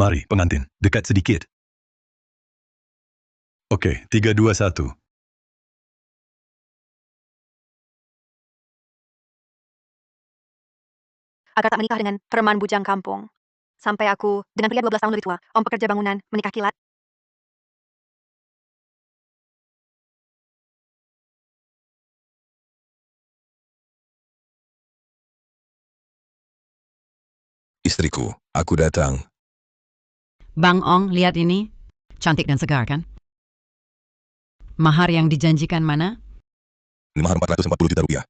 Mari, pengantin, dekat sedikit. Oke, 3, 2, 1. Agar tak menikah dengan preman bujang kampung. Sampai aku dengan pria 12 tahun lebih tua, om pekerja bangunan, menikah kilat. Istriku, aku datang. Bang Ong, lihat ini. Cantik dan segar, kan? Mahar yang dijanjikan mana? Mahar 440 juta rupiah.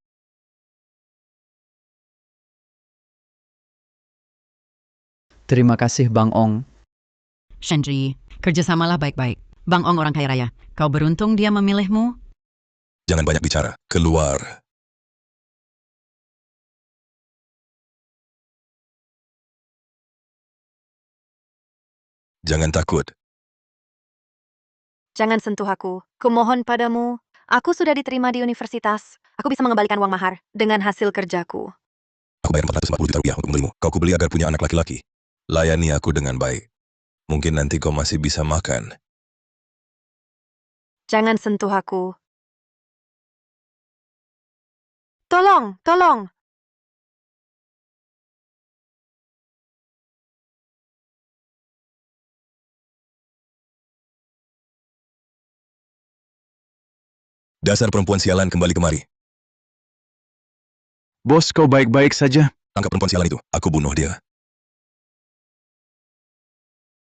Terima kasih Bang Ong. Shenji, kerjasamalah baik-baik. Bang Ong orang kaya raya. Kau beruntung dia memilihmu? Jangan banyak bicara. Keluar. Jangan takut. Jangan sentuh aku. Kumohon padamu. Aku sudah diterima di universitas. Aku bisa mengembalikan uang mahar dengan hasil kerjaku. Aku bayar 440 juta rupiah untuk membelimu. Kau kubeli agar punya anak laki-laki. Layani aku dengan baik. Mungkin nanti kau masih bisa makan. Jangan sentuh aku. Tolong, tolong. Dasar perempuan sialan, kembali kemari. Bos, kau baik-baik saja? Tangkap perempuan sialan itu. Aku bunuh dia.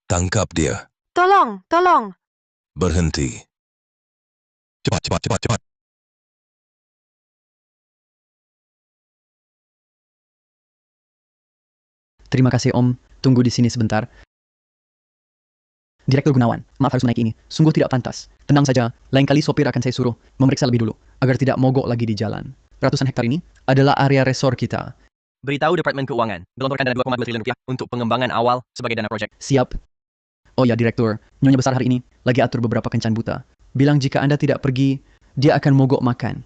Tangkap dia. Tolong, tolong. Berhenti. Cepat, cepat, cepat, cepat. Terima kasih Om. Tunggu di sini sebentar. Direktur Gunawan, maaf harus menaiki ini. Sungguh tidak pantas. Tenang saja, lain kali sopir akan saya suruh memeriksa lebih dulu, agar tidak mogok lagi di jalan. Ratusan hektar ini adalah area resor kita. Beritahu Departemen Keuangan, gelontorkan dana 2,2 triliun rupiah untuk pengembangan awal sebagai dana proyek. Siap. Oh ya, Direktur. Nyonya besar hari ini lagi atur beberapa kencan buta. Bilang jika Anda tidak pergi, dia akan mogok makan.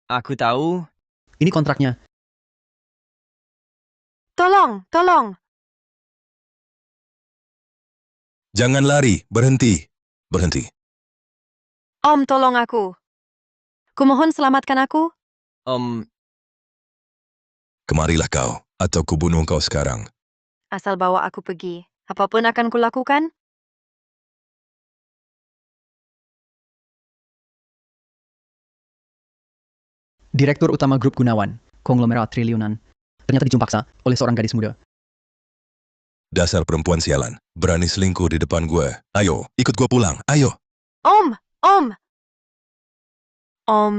Aku tahu. Ini kontraknya. Tolong, tolong. Jangan lari. Berhenti. Berhenti. Om, tolong aku. Kumohon selamatkan aku. Kemarilah kau, atau kubunuh kau sekarang. Asal bawa aku pergi. Apapun akan kulakukan. Direktur Utama Grup Gunawan, konglomerat triliunan. Ternyata dijuntak paksa oleh seorang gadis muda. Dasar perempuan sialan. Berani selingkuh di depan gue. Ayo, ikut gue pulang. Ayo. Om, Om. Om.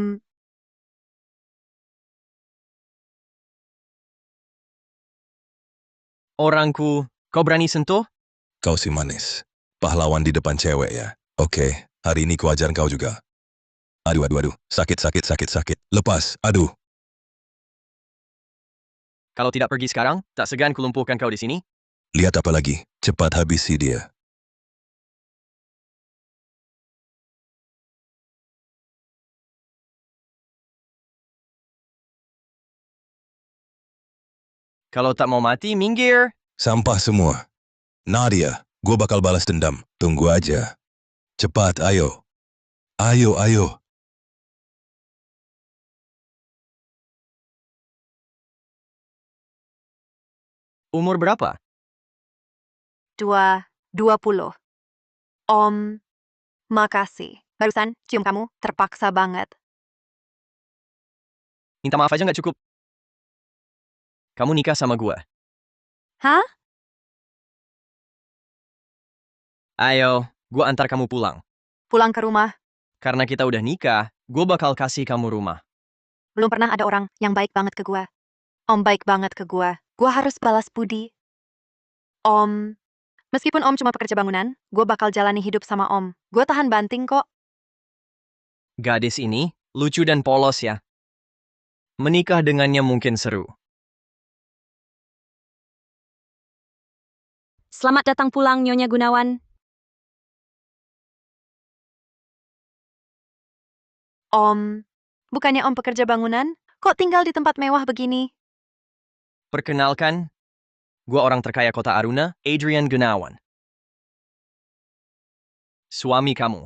Orangku, kau berani sentuh? Kau si manis. Pahlawan di depan cewek ya. Oke, hari ini ku ajar kau juga. Aduh, aduh, aduh. Sakit, sakit, sakit, sakit. Lepas, aduh. Kalau tidak pergi sekarang, tak segan kulumpuhkan kau di sini. Lihat apa lagi? Cepat habisi dia. Kalau tak mau mati, minggir. Sampah semua. Nadia, gue bakal balas dendam. Tunggu aja. Cepat, ayo. Ayo, ayo. Umur berapa? 20. Om. Makasih. Barusan cium kamu terpaksa banget. Minta maaf aja nggak cukup. Kamu nikah sama gua. Hah? Ayo, gua antar kamu pulang. Pulang ke rumah. Karena kita udah nikah, gua bakal kasih kamu rumah. Belum pernah ada orang yang baik banget ke gua. Om baik banget ke gua. Gua harus balas budi. Om. Meskipun Om cuma pekerja bangunan, gua bakal jalani hidup sama Om. Gua tahan banting kok. Gadis ini lucu dan polos ya. Menikah dengannya mungkin seru. Selamat datang pulang, Nyonya Gunawan. Om. Bukannya Om pekerja bangunan? Kok tinggal di tempat mewah begini? Perkenalkan, Gua orang terkaya kota Aruna, Adrian Gunawan. Suami kamu.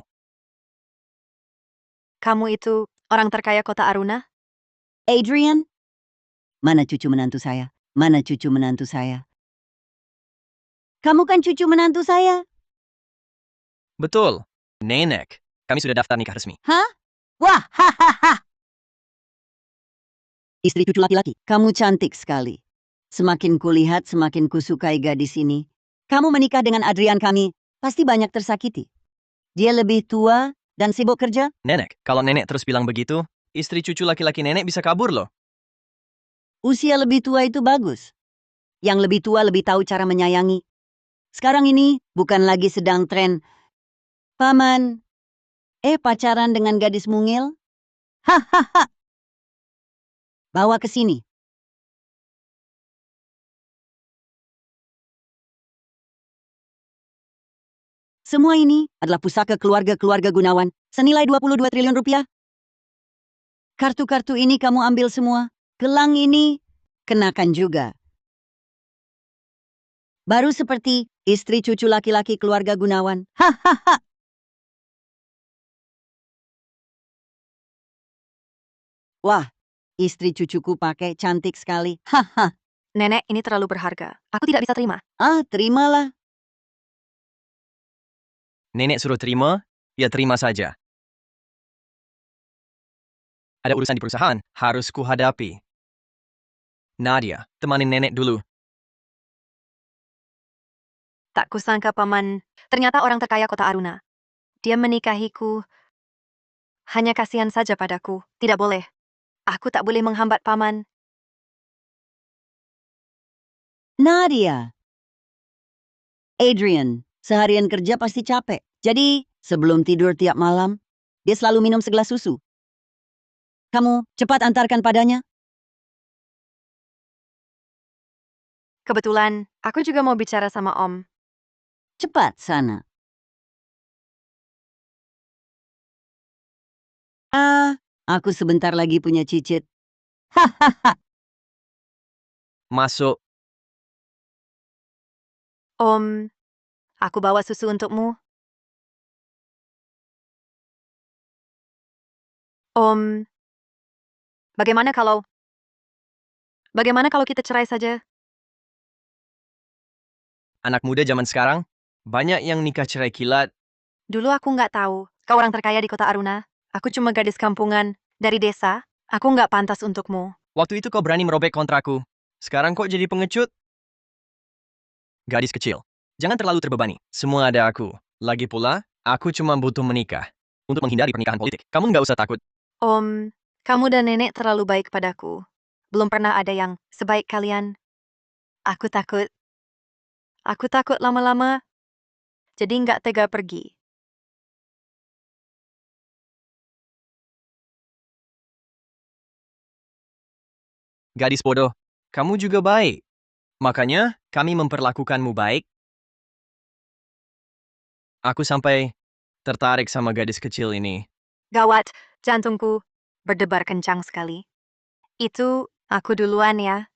Kamu itu orang terkaya kota Aruna? Adrian? Mana cucu menantu saya? Mana cucu menantu saya? Kamu kan cucu menantu saya? Betul. Nenek. Kami sudah daftar nikah resmi. Hah? Wah, hahaha. Istri cucu laki-laki, kamu cantik sekali. Semakin kulihat, semakin kusukai gadis ini. Kamu menikah dengan Adrian kami, pasti banyak tersakiti. Dia lebih tua dan sibuk kerja. Nenek, kalau nenek terus bilang begitu, istri cucu laki-laki nenek bisa kabur loh. Usia lebih tua itu bagus. Yang lebih tua lebih tahu cara menyayangi. Sekarang ini bukan lagi sedang tren. Paman, pacaran dengan gadis mungil? Hahaha. Bawa ke sini. Semua ini adalah pusaka keluarga-keluarga Gunawan, senilai 22 triliun rupiah. Kartu-kartu ini kamu ambil semua. Gelang ini, kenakan juga. Baru seperti istri cucu laki-laki keluarga Gunawan. Hahaha. Wah, istri cucuku pakai cantik sekali. Haha. Nenek, ini terlalu berharga. Aku tidak bisa terima. Terimalah. Nenek suruh terima, ya terima saja. Ada urusan di perusahaan, harus kuhadapi. Nadia, temanin nenek dulu. Tak kusangka paman, ternyata orang terkaya kota Aruna. Dia menikahiku. Hanya kasihan saja padaku. Tidak boleh. Aku tak boleh menghambat paman. Nadia. Adrian, seharian kerja pasti capek. Jadi, sebelum tidur tiap malam, dia selalu minum segelas susu. Kamu cepat antarkan padanya. Kebetulan, aku juga mau bicara sama Om. Cepat sana. Aku sebentar lagi punya cicit. Hahaha. Masuk. Om, aku bawa susu untukmu. Om, bagaimana kalau kita cerai saja? Anak muda zaman sekarang, banyak yang nikah cerai kilat. Dulu aku nggak tahu, kau orang terkaya di kota Aruna. Aku cuma gadis kampungan, dari desa. Aku nggak pantas untukmu. Waktu itu kau berani merobek kontrakku. Sekarang kok jadi pengecut? Gadis kecil, jangan terlalu terbebani. Semua ada aku. Lagi pula, aku cuma butuh menikah. Untuk menghindari pernikahan politik. Kamu nggak usah takut. Om, kamu dan nenek terlalu baik padaku. Belum pernah ada yang sebaik kalian. Aku takut. Aku takut lama-lama. Jadi nggak tega pergi. Gadis bodoh, kamu juga baik. Makanya, kami memperlakukanmu baik. Aku sampai tertarik sama gadis kecil ini. Gawat, jantungku berdebar kencang sekali. Itu aku duluan ya.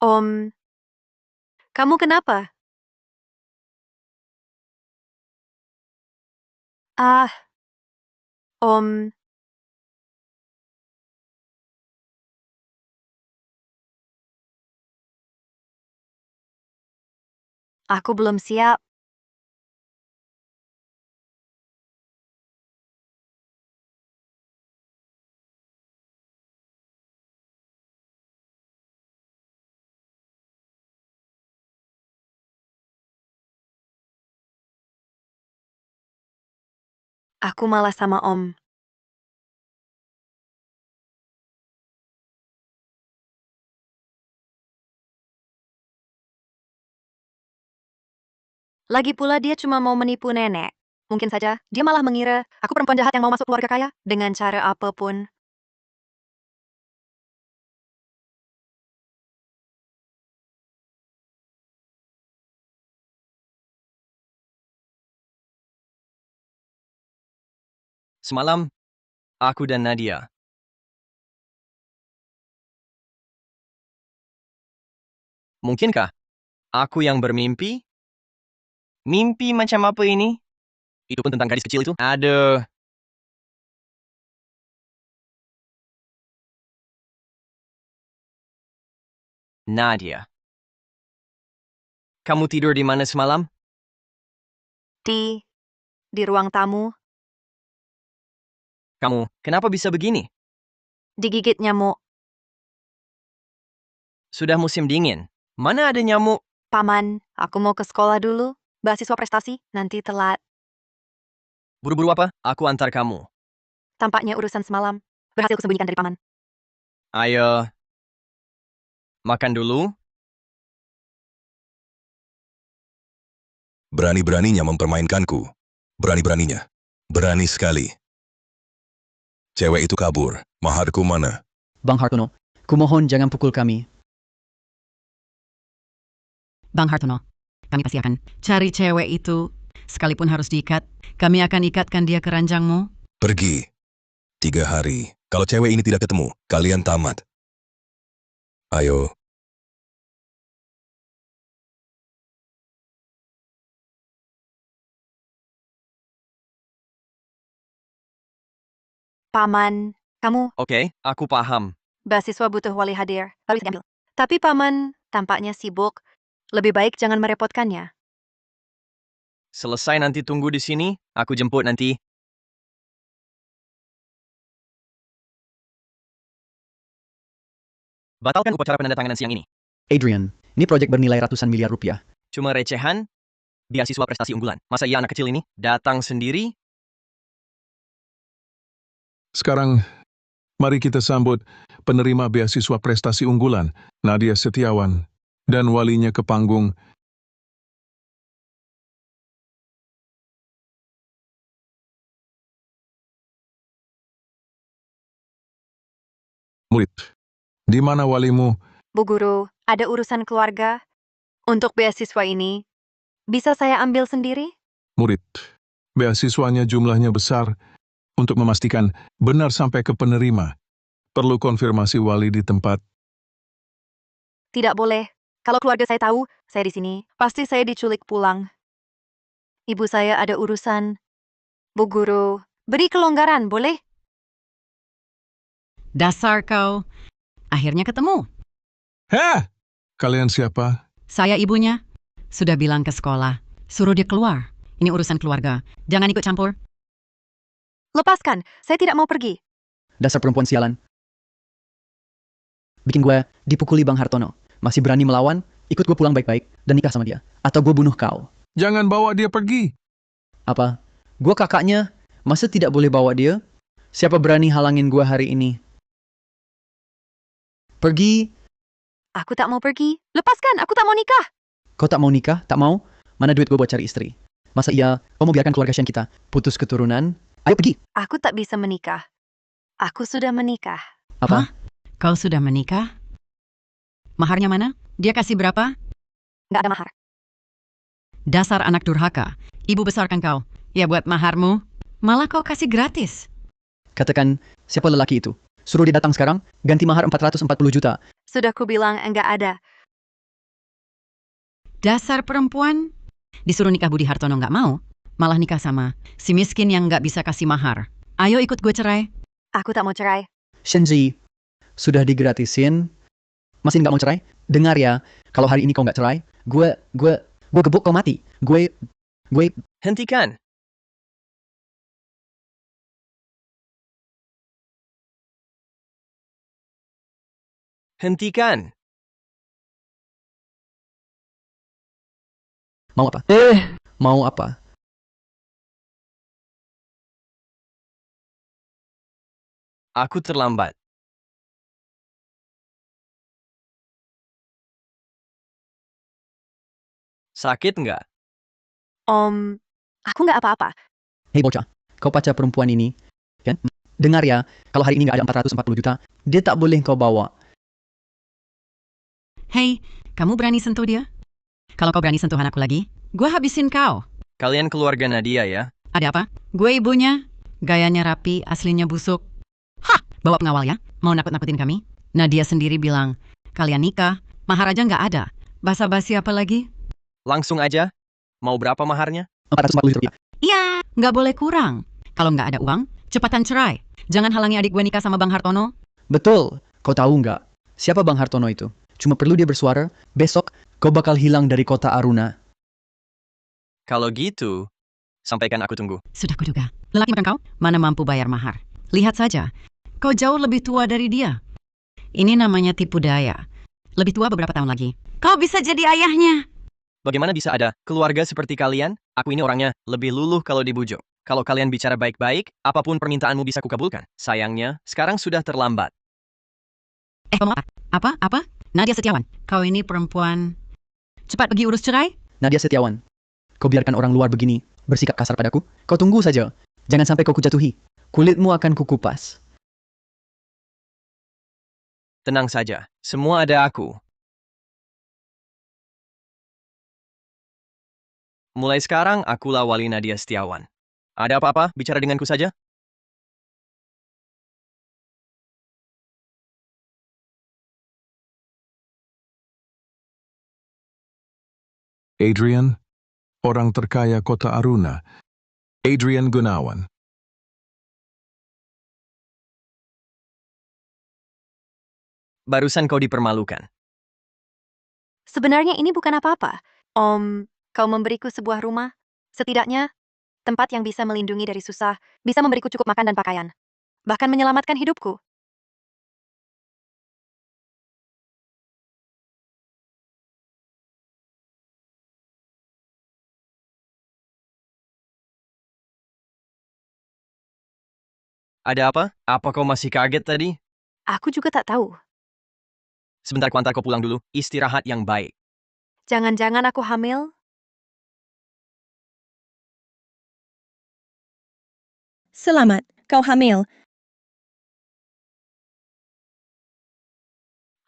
Om, kamu kenapa? Om, aku belum siap. Aku malah sama Om. Lagi pula dia cuma mau menipu nenek. Mungkin saja dia malah mengira aku perempuan jahat yang mau masuk keluarga kaya dengan cara apapun. Semalam, aku dan Nadia. Mungkinkah aku yang bermimpi? Mimpi macam apa ini? Itu pun tentang gadis kecil itu? Aduh. Nadia. Kamu tidur di mana semalam? Di ruang tamu, Kamu, kenapa bisa begini? digigit nyamuk. Sudah musim dingin. Mana ada nyamuk? Paman, aku mau ke sekolah dulu. Beasiswa prestasi, nanti telat. Buru-buru apa? Aku antar kamu. Tampaknya urusan semalam berhasil kusembunyikan dari paman. Ayo. Makan dulu. Berani-beraninya mempermainkanku. Berani-beraninya. Berani sekali. Cewek itu kabur. Maharku mana? Bang Hartono, kumohon jangan pukul kami. Bang Hartono, kami pasti akan cari cewek itu. Sekalipun harus diikat, kami akan ikatkan dia ke ranjangmu. Pergi. 3 hari. Kalau cewek ini tidak ketemu, kalian tamat. Ayo. Paman, kamu Oke, aku paham. beasiswa butuh wali hadir, baru bisa diambil. Tapi paman tampaknya sibuk. Lebih baik jangan merepotkannya. Selesai nanti tunggu di sini. Aku jemput nanti. Batalkan upacara penandatanganan siang ini. Adrian, ini proyek bernilai ratusan miliar rupiah. Cuma recehan. Beasiswa prestasi unggulan. Masa iya anak kecil ini datang sendiri? Sekarang, mari kita sambut penerima beasiswa prestasi unggulan, Nadia Setiawan, dan walinya ke panggung. Murid, di mana walimu? Bu Guru, ada urusan keluarga. Untuk beasiswa ini, bisa saya ambil sendiri? Murid, beasiswanya jumlahnya besar. Untuk memastikan benar sampai ke penerima, perlu konfirmasi wali di tempat. Tidak boleh. Kalau keluarga saya tahu, saya di sini, pasti saya diculik pulang. Ibu saya ada urusan. Bu Guru, beri kelonggaran, boleh? Dasar kau. Akhirnya ketemu. Heh! Kalian siapa? Saya ibunya. Sudah bilang ke sekolah. Suruh dia keluar. Ini urusan keluarga. Jangan ikut campur. Lepaskan, saya tidak mau pergi. Dasar perempuan sialan. Bikin gue dipukuli Bang Hartono. Masih berani melawan, ikut gue pulang baik-baik dan nikah sama dia. Atau gue bunuh kau. Jangan bawa dia pergi. Apa? Gue kakaknya, masa tidak boleh bawa dia? Siapa berani halangin gue hari ini? Pergi. Aku tak mau pergi. Lepaskan, aku tak mau nikah. Kau tak mau nikah? Tak mau? Mana duit gue buat cari istri? Masa iya, kau mau biarkan keluarga Shen kita putus keturunan? Ayo pergi. Aku tak bisa menikah. Aku sudah menikah. Apa? Hah? Kau sudah menikah? Maharnya mana? Dia kasih berapa? Nggak ada mahar. Dasar anak durhaka. Ibu besarkan kau. Ya buat maharmu. Malah kau kasih gratis. Katakan, siapa lelaki itu? Suruh dia datang sekarang, ganti mahar 440 juta. Sudah kubilang enggak ada. Dasar perempuan. Disuruh nikah Budi Hartono nggak mau. Malah nikah sama si miskin yang nggak bisa kasih mahar. Ayo ikut gue cerai. Aku tak mau cerai. Shenji, sudah digratisin. Masih nggak mau cerai? Dengar ya, kalau hari ini kau nggak cerai, gue gebuk kau mati. Gue, Hentikan. Hentikan. mau apa? Mau apa? Aku terlambat. Sakit nggak? Om, aku nggak apa-apa. Hei bocah, kau pacar perempuan ini, kan? Dengar ya, kalau hari ini nggak ada 440 juta, dia tak boleh kau bawa. Hei, kamu berani sentuh dia? Kalau kau berani sentuh anakku lagi, gue habisin kau. Kalian keluarga Nadia ya? Ada apa? Gue ibunya. Gayanya rapi, aslinya busuk. Hah, bawa pengawal ya? Mau nakut-nakutin kami? Nadia sendiri bilang, kalian nikah, mahar aja nggak ada. Basa-basi apa lagi? Langsung aja. Mau berapa maharnya? 440 juta rupiah. Iya, nggak boleh kurang. Kalau nggak ada uang, cepatan cerai. Jangan halangi adik gue nikah sama Bang Hartono. Betul. Kau tahu nggak? Siapa Bang Hartono itu? Cuma perlu dia bersuara, besok kau bakal hilang dari kota Aruna. Kalau gitu, sampaikan aku tunggu. Sudah kuduga. Lelaki makan kau, mana mampu bayar mahar. Lihat saja, kau jauh lebih tua dari dia. Ini namanya tipu daya. Lebih tua beberapa tahun lagi. Kau bisa jadi ayahnya. Bagaimana bisa ada keluarga seperti kalian? Aku ini orangnya lebih luluh kalau dibujuk. Kalau kalian bicara baik-baik, apapun permintaanmu bisa kukabulkan. Sayangnya, sekarang sudah terlambat. Kau mau apa? Apa? Nadia Setiawan, kau ini perempuan. Cepat pergi urus cerai. Nadia Setiawan, kau biarkan orang luar begini bersikap kasar padaku? Kau tunggu saja. Jangan sampai kau kujatuhi. Kulitmu akan kukupas. Tenang saja, semua ada aku. Mulai sekarang, akulah wali Nadia Setiawan. Ada apa-apa? Bicara denganku saja. Adrian, orang terkaya kota Aruna. Adrian Gunawan. Barusan kau dipermalukan. Sebenarnya ini bukan apa-apa. Om, kau memberiku sebuah rumah. Setidaknya, tempat yang bisa melindungi dari susah, bisa memberiku cukup makan dan pakaian. Bahkan menyelamatkan hidupku. Ada apa? Apa kau masih kaget tadi? Aku juga tak tahu. Sebentar ku antar kau pulang dulu. Istirahat yang baik. Jangan-jangan aku hamil? Selamat, kau hamil.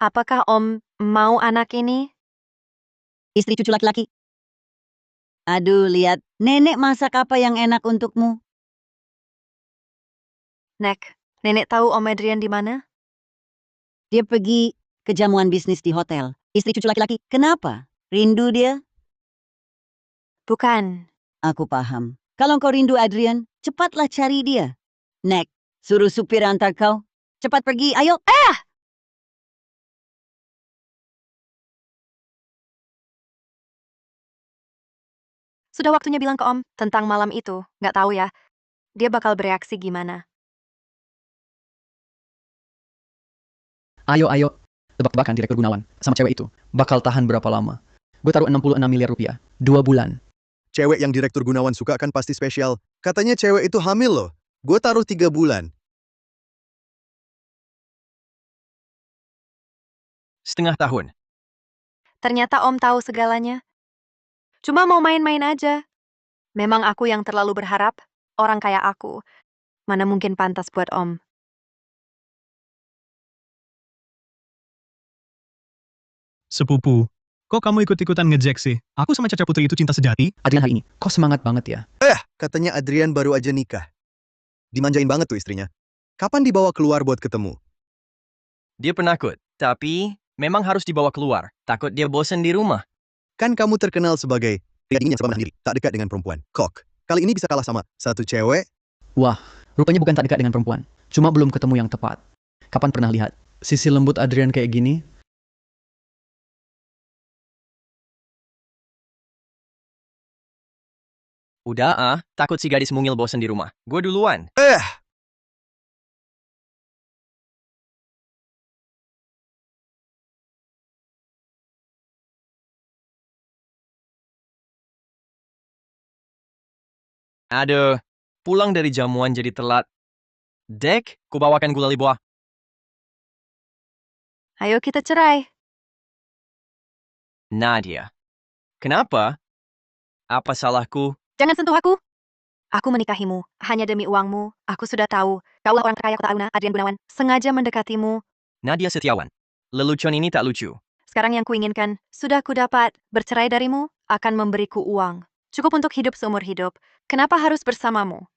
Apakah Om mau anak ini? Istri cucu laki-laki. Aduh, lihat. Nenek masak apa yang enak untukmu? Nek, nenek tahu Om Adrian di mana? Dia pergi ke jamuan bisnis di hotel. Istri cucu laki-laki. Kenapa? Rindu dia? Bukan. Aku paham. Kalau kau rindu Adrian, cepatlah cari dia. Nek, suruh supir antar kau. Cepat pergi, ayo. Sudah waktunya bilang ke Om tentang malam itu. Nggak tahu ya. Dia bakal bereaksi gimana. Ayo, ayo. Tebak-tebakan Direktur Gunawan sama cewek itu. Bakal tahan berapa lama? Gue taruh 66 miliar rupiah. 2 bulan. Cewek yang Direktur Gunawan suka kan pasti spesial. Katanya cewek itu hamil loh. Gue taruh 3 bulan. Setengah tahun. Ternyata Om tahu segalanya. Cuma mau main-main aja. Memang aku yang terlalu berharap. Orang kayak aku. Mana mungkin pantas buat Om. Sepupu, kok kamu ikut-ikutan ngejek sih? Aku sama Caca Putri itu cinta sejati. Adrian hari ini, kok semangat banget ya? Katanya Adrian baru aja nikah. Dimanjain banget tuh istrinya. Kapan dibawa keluar buat ketemu? Dia penakut, tapi memang harus dibawa keluar. Takut dia bosan di rumah. Kan kamu terkenal sebagai pria dingin yang serba menahan diri, tak dekat dengan perempuan. Kok, kali ini bisa kalah sama satu cewek? Wah, rupanya bukan tak dekat dengan perempuan. Cuma belum ketemu yang tepat. Kapan pernah lihat sisi lembut Adrian kayak gini? Udah takut si gadis mungil bosan di rumah. Gue duluan. Aduh, pulang dari jamuan jadi telat. Dek, ku bawakan gulali buah. Ayo kita cerai. Nadia. Kenapa? Apa salahku? Jangan sentuh aku. Aku menikahimu hanya demi uangmu. Aku sudah tahu. Kaulah orang terkaya kota Aruna, Adrian Gunawan. Sengaja mendekatimu. Nadia Setiawan. Lelucon ini tak lucu. Sekarang yang kuinginkan, sudah kudapat. Bercerai darimu, akan memberiku uang. Cukup untuk hidup seumur hidup. Kenapa harus bersamamu?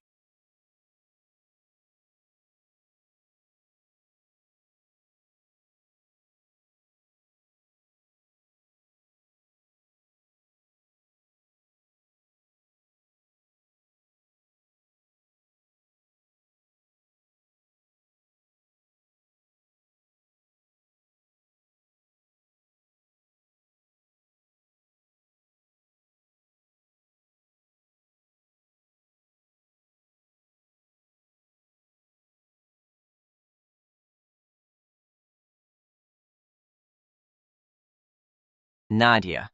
Nadia.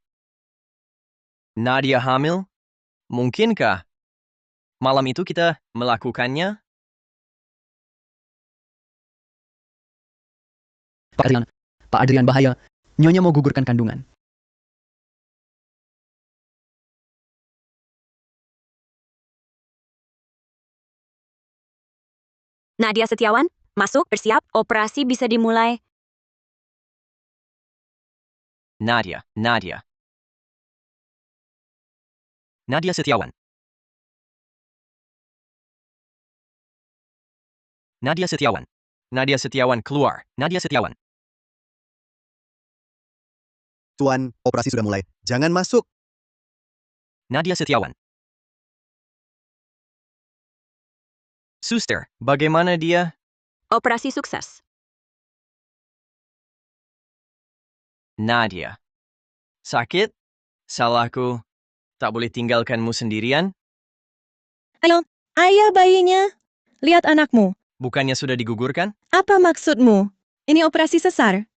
Nadia hamil? Mungkinkah malam itu kita melakukannya? Pak Adrian bahaya. Nyonya mau gugurkan kandungan. Nadia Setiawan, masuk, bersiap, operasi bisa dimulai. Nadia. Nadia Setiawan. Nadia Setiawan. Nadia Setiawan keluar. Nadia Setiawan. Tuan, operasi sudah mulai. Jangan masuk. Nadia Setiawan. Suster, bagaimana dia? Operasi sukses. Nadia. Sakit? Salahku. Tak boleh tinggalkanmu sendirian? Ayo, ayah bayinya. Lihat anakmu. Bukannya sudah digugurkan? Apa maksudmu? Ini operasi sesar.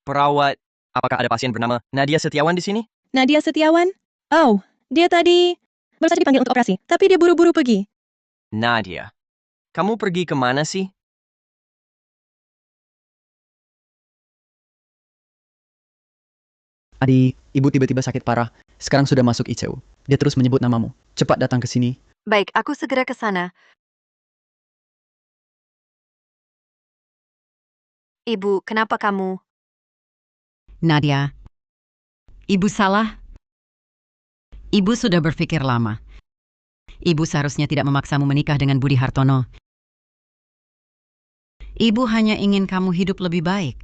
Perawat, apakah ada pasien bernama Nadia Setiawan di sini? Nadia Setiawan? Oh, dia tadi baru saja dipanggil untuk operasi, tapi dia buru-buru pergi. Nadia, kamu pergi kemana sih? Adi, ibu tiba-tiba sakit parah. Sekarang sudah masuk ICU. Dia terus menyebut namamu. Cepat datang ke sini. Baik, aku segera ke sana. Ibu, kenapa kamu? Nadia, ibu salah. Ibu sudah berpikir lama. Ibu seharusnya tidak memaksamu menikah dengan Budi Hartono. Ibu hanya ingin kamu hidup lebih baik.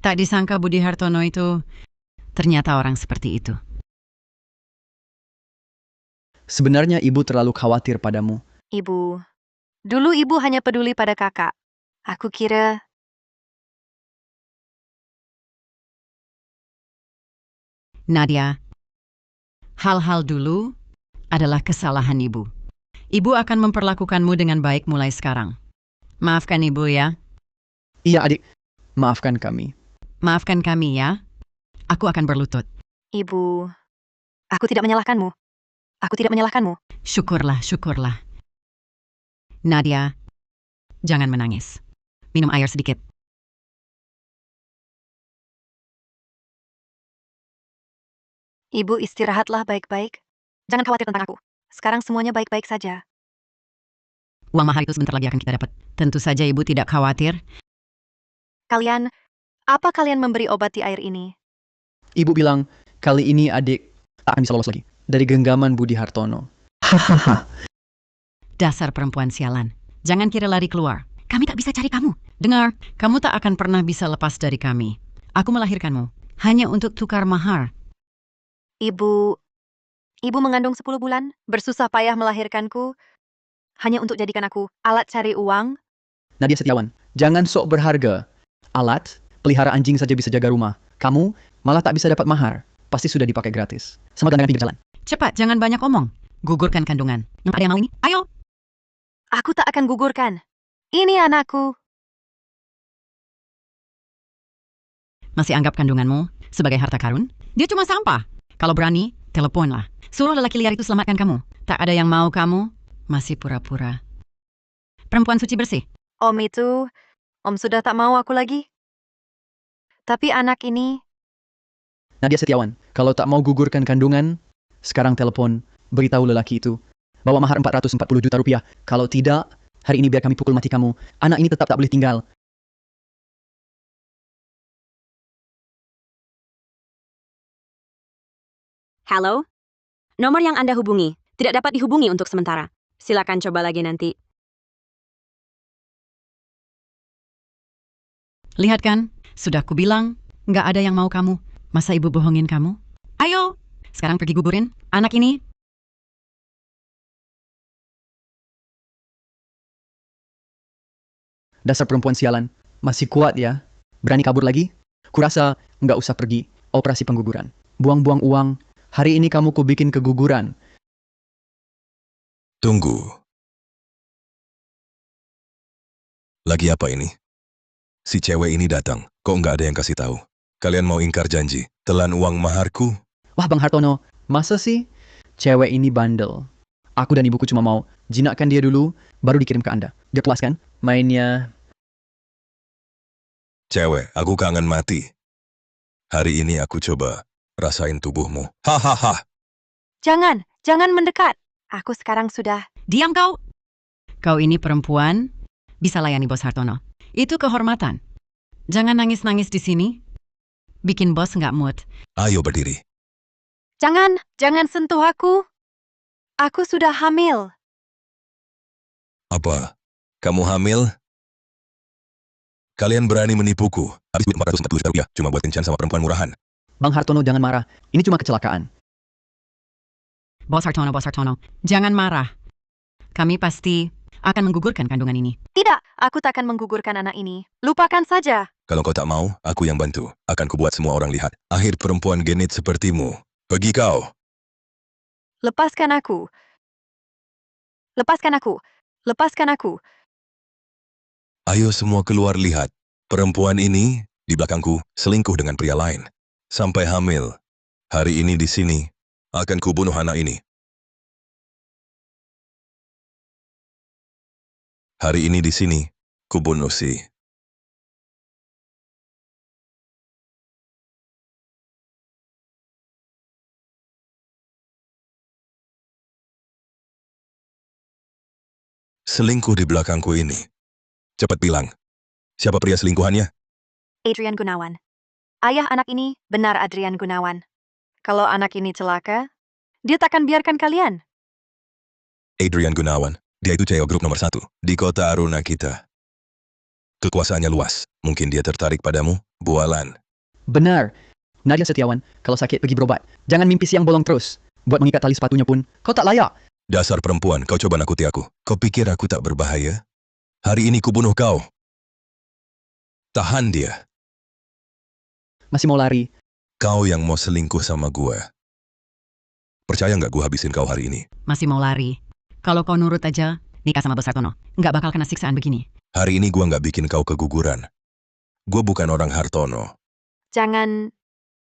Tak disangka Budi Hartono itu ternyata orang seperti itu. Sebenarnya ibu terlalu khawatir padamu. Ibu. Dulu ibu hanya peduli pada kakak. Aku kira... Nadia, hal-hal dulu adalah kesalahan ibu. Ibu akan memperlakukanmu dengan baik mulai sekarang. Maafkan ibu ya. Iya adik, maafkan kami. Maafkan kami ya. Aku akan berlutut. Ibu, aku tidak menyalahkanmu. Aku tidak menyalahkanmu. Syukurlah, syukurlah. Nadia, jangan menangis. Minum air sedikit. Ibu istirahatlah baik-baik. Jangan khawatir tentang aku. Sekarang semuanya baik-baik saja. Uang mahar itu sebentar lagi akan kita dapat. Tentu saja ibu tidak khawatir. Kalian, apa kalian memberi obat di air ini? Ibu bilang, kali ini adik tak akan bisa lolos lagi. Dari genggaman Budi Hartono. Hahaha. Dasar perempuan sialan. Jangan kira lari keluar. Kami tak bisa cari kamu. Dengar, kamu tak akan pernah bisa lepas dari kami. Aku melahirkanmu hanya untuk tukar mahar. Ibu mengandung 10 bulan, bersusah payah melahirkanku, hanya untuk jadikan aku alat cari uang. Nadia Setiawan, jangan sok berharga. Alat, pelihara anjing saja bisa jaga rumah. Kamu malah tak bisa dapat mahar. Pasti sudah dipakai gratis. Sama gelandangan pinggir jalan. Cepat, jangan banyak omong. Gugurkan kandungan. Ada yang mau ini? Ayo! Aku tak akan gugurkan. Ini anakku. Masih anggap kandunganmu sebagai harta karun? Dia cuma sampah. Kalau berani, teleponlah. Suruh lelaki liar itu selamatkan kamu. Tak ada yang mau kamu, masih pura-pura. Perempuan suci bersih. Om sudah tak mau aku lagi. Tapi anak ini, Nadia Setiawan, kalau tak mau gugurkan kandungan, sekarang telepon, beritahu lelaki itu. Bawa mahar 440 juta rupiah. Kalau tidak, hari ini biar kami pukul mati kamu. Anak ini tetap tak boleh tinggal. halo? Nomor yang Anda hubungi tidak dapat dihubungi untuk sementara. Silakan coba lagi nanti. Lihat kan? Sudah kubilang, nggak ada yang mau kamu. Masa ibu bohongin kamu? Ayo, sekarang pergi gugurin anak ini. Dasar perempuan sialan. Masih kuat ya? Berani kabur lagi? Kurasa nggak usah pergi. Operasi pengguguran. Buang-buang uang. Hari ini kamu kubikin keguguran. Tunggu. Lagi apa ini? Si cewek ini datang, kok nggak ada yang kasih tahu? Kalian mau ingkar janji, telan uang maharku? Wah Bang Hartono, masa sih? Cewek ini bandel. Aku dan ibuku cuma mau jinakkan dia dulu, baru dikirim ke Anda. Dia puas kan? Mainnya. Cewek, aku kangen mati. Hari ini aku coba rasain tubuhmu. Hahaha. Jangan, jangan mendekat. Aku sekarang sudah... Diam kau! Kau ini perempuan, bisa layani Bos Hartono. Itu kehormatan. Jangan nangis-nangis di sini. Bikin bos nggak mood. Ayo berdiri. Jangan, jangan sentuh aku. Aku sudah hamil. Apa? Kamu hamil? Kalian berani menipuku. Habis duit 440 juta rupiah cuma buat kencan sama perempuan murahan. Bang Hartono jangan marah. Ini cuma kecelakaan. Bos Hartono, jangan marah. Kami pasti akan menggugurkan kandungan ini. Tidak, aku takkan menggugurkan anak ini. Lupakan saja. Kalau kau tak mau, aku yang bantu. Akan kubuat semua orang lihat. Akhir perempuan genit sepertimu. Pergi kau. Lepaskan aku. Lepaskan aku. Lepaskan aku. Ayo semua keluar lihat. Perempuan ini, di belakangku, selingkuh dengan pria lain. Sampai hamil. Hari ini di sini, akan kubunuh anak ini. Hari ini di sini, kubunuh si. Selingkuh di belakangku ini. Cepat bilang, siapa pria selingkuhannya? Adrian Gunawan. Ayah anak ini benar Adrian Gunawan. Kalau anak ini celaka, dia takkan biarkan kalian. Adrian Gunawan. Dia itu CEO grup nomor 1 di kota Aruna kita. Kekuasaannya luas. Mungkin dia tertarik padamu, bualan. Benar. Nadia Setiawan, kalau sakit pergi berobat. Jangan mimpi siang bolong terus. Buat mengikat tali sepatunya pun, kau tak layak. Dasar perempuan, kau coba nakuti aku. Kau pikir aku tak berbahaya? Hari ini kubunuh kau. Tahan dia. Masih mau lari. Kau yang mau selingkuh sama gue. Percaya nggak gue habisin kau hari ini? Masih mau lari. Kalau kau nurut aja, nikah sama Bos Hartono. Nggak bakal kena siksaan begini. Hari ini gue nggak bikin kau keguguran. Gue bukan orang Hartono. Jangan...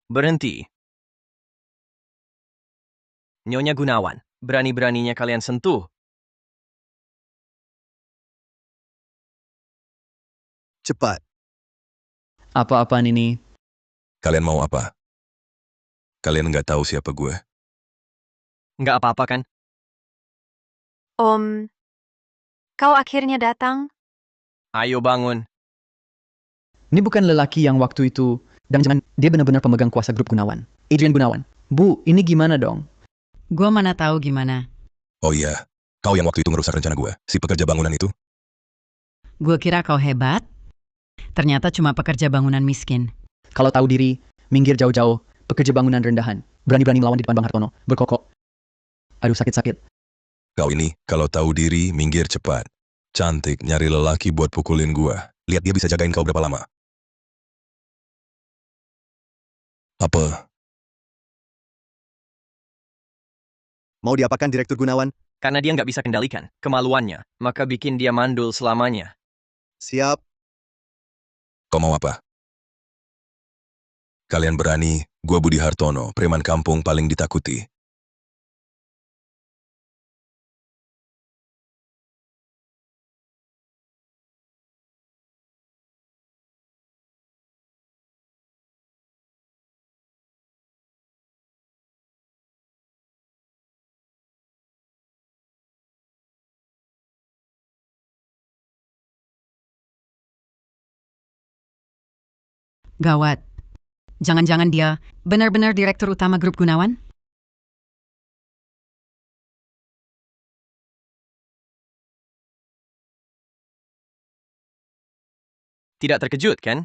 Berhenti. Nyonya Gunawan, berani-beraninya kalian sentuh. Cepat. Apa-apaan ini? Kalian mau apa? Kalian nggak tahu siapa gue? Nggak apa-apa kan? Om, kau akhirnya datang? Ayo bangun. Ini bukan lelaki yang waktu itu. Dan jangan, dia benar-benar pemegang kuasa grup Gunawan. Adrian Gunawan. Bu, ini gimana dong? Gua mana tahu gimana. Oh iya, kau yang waktu itu ngerusak rencana gue. Si pekerja bangunan itu. Gue kira kau hebat. Ternyata cuma pekerja bangunan miskin. Kalau tahu diri, minggir jauh-jauh. Pekerja bangunan rendahan. Berani-berani melawan di depan Bang Hartono. Berkokok. Aduh, sakit-sakit. Kau ini, kalau tahu diri, minggir cepat. Cantik, nyari lelaki buat pukulin gue. Lihat dia bisa jagain kau berapa lama. Apa? Mau diapakan Direktur Gunawan? Karena dia nggak bisa kendalikan kemaluannya, maka bikin dia mandul selamanya. Siap. Kau mau apa? Kalian berani, gue Budi Hartono, preman kampung paling ditakuti. Gawat. Jangan-jangan dia benar-benar direktur utama grup Gunawan? Tidak terkejut, kan?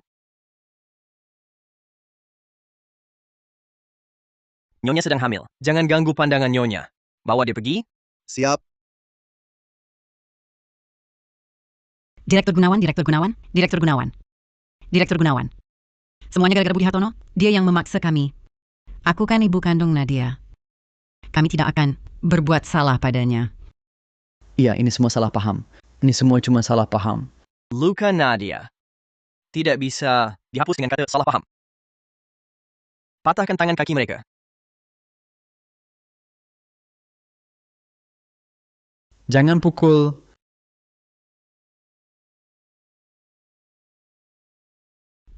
Nyonya sedang hamil. Jangan ganggu pandangan Nyonya. Bawa dia pergi. Siap. Direktur Gunawan, Direktur Gunawan, Direktur Gunawan. Direktur Gunawan. Semuanya gara-gara Budi Hartono. Dia yang memaksa kami. Aku kan ibu kandung Nadia. Kami tidak akan berbuat salah padanya. Iya, ini semua salah paham. Ini semua cuma salah paham. Luka Nadia. tidak bisa dihapus dengan kata salah paham. Patahkan tangan kaki mereka. Jangan pukul.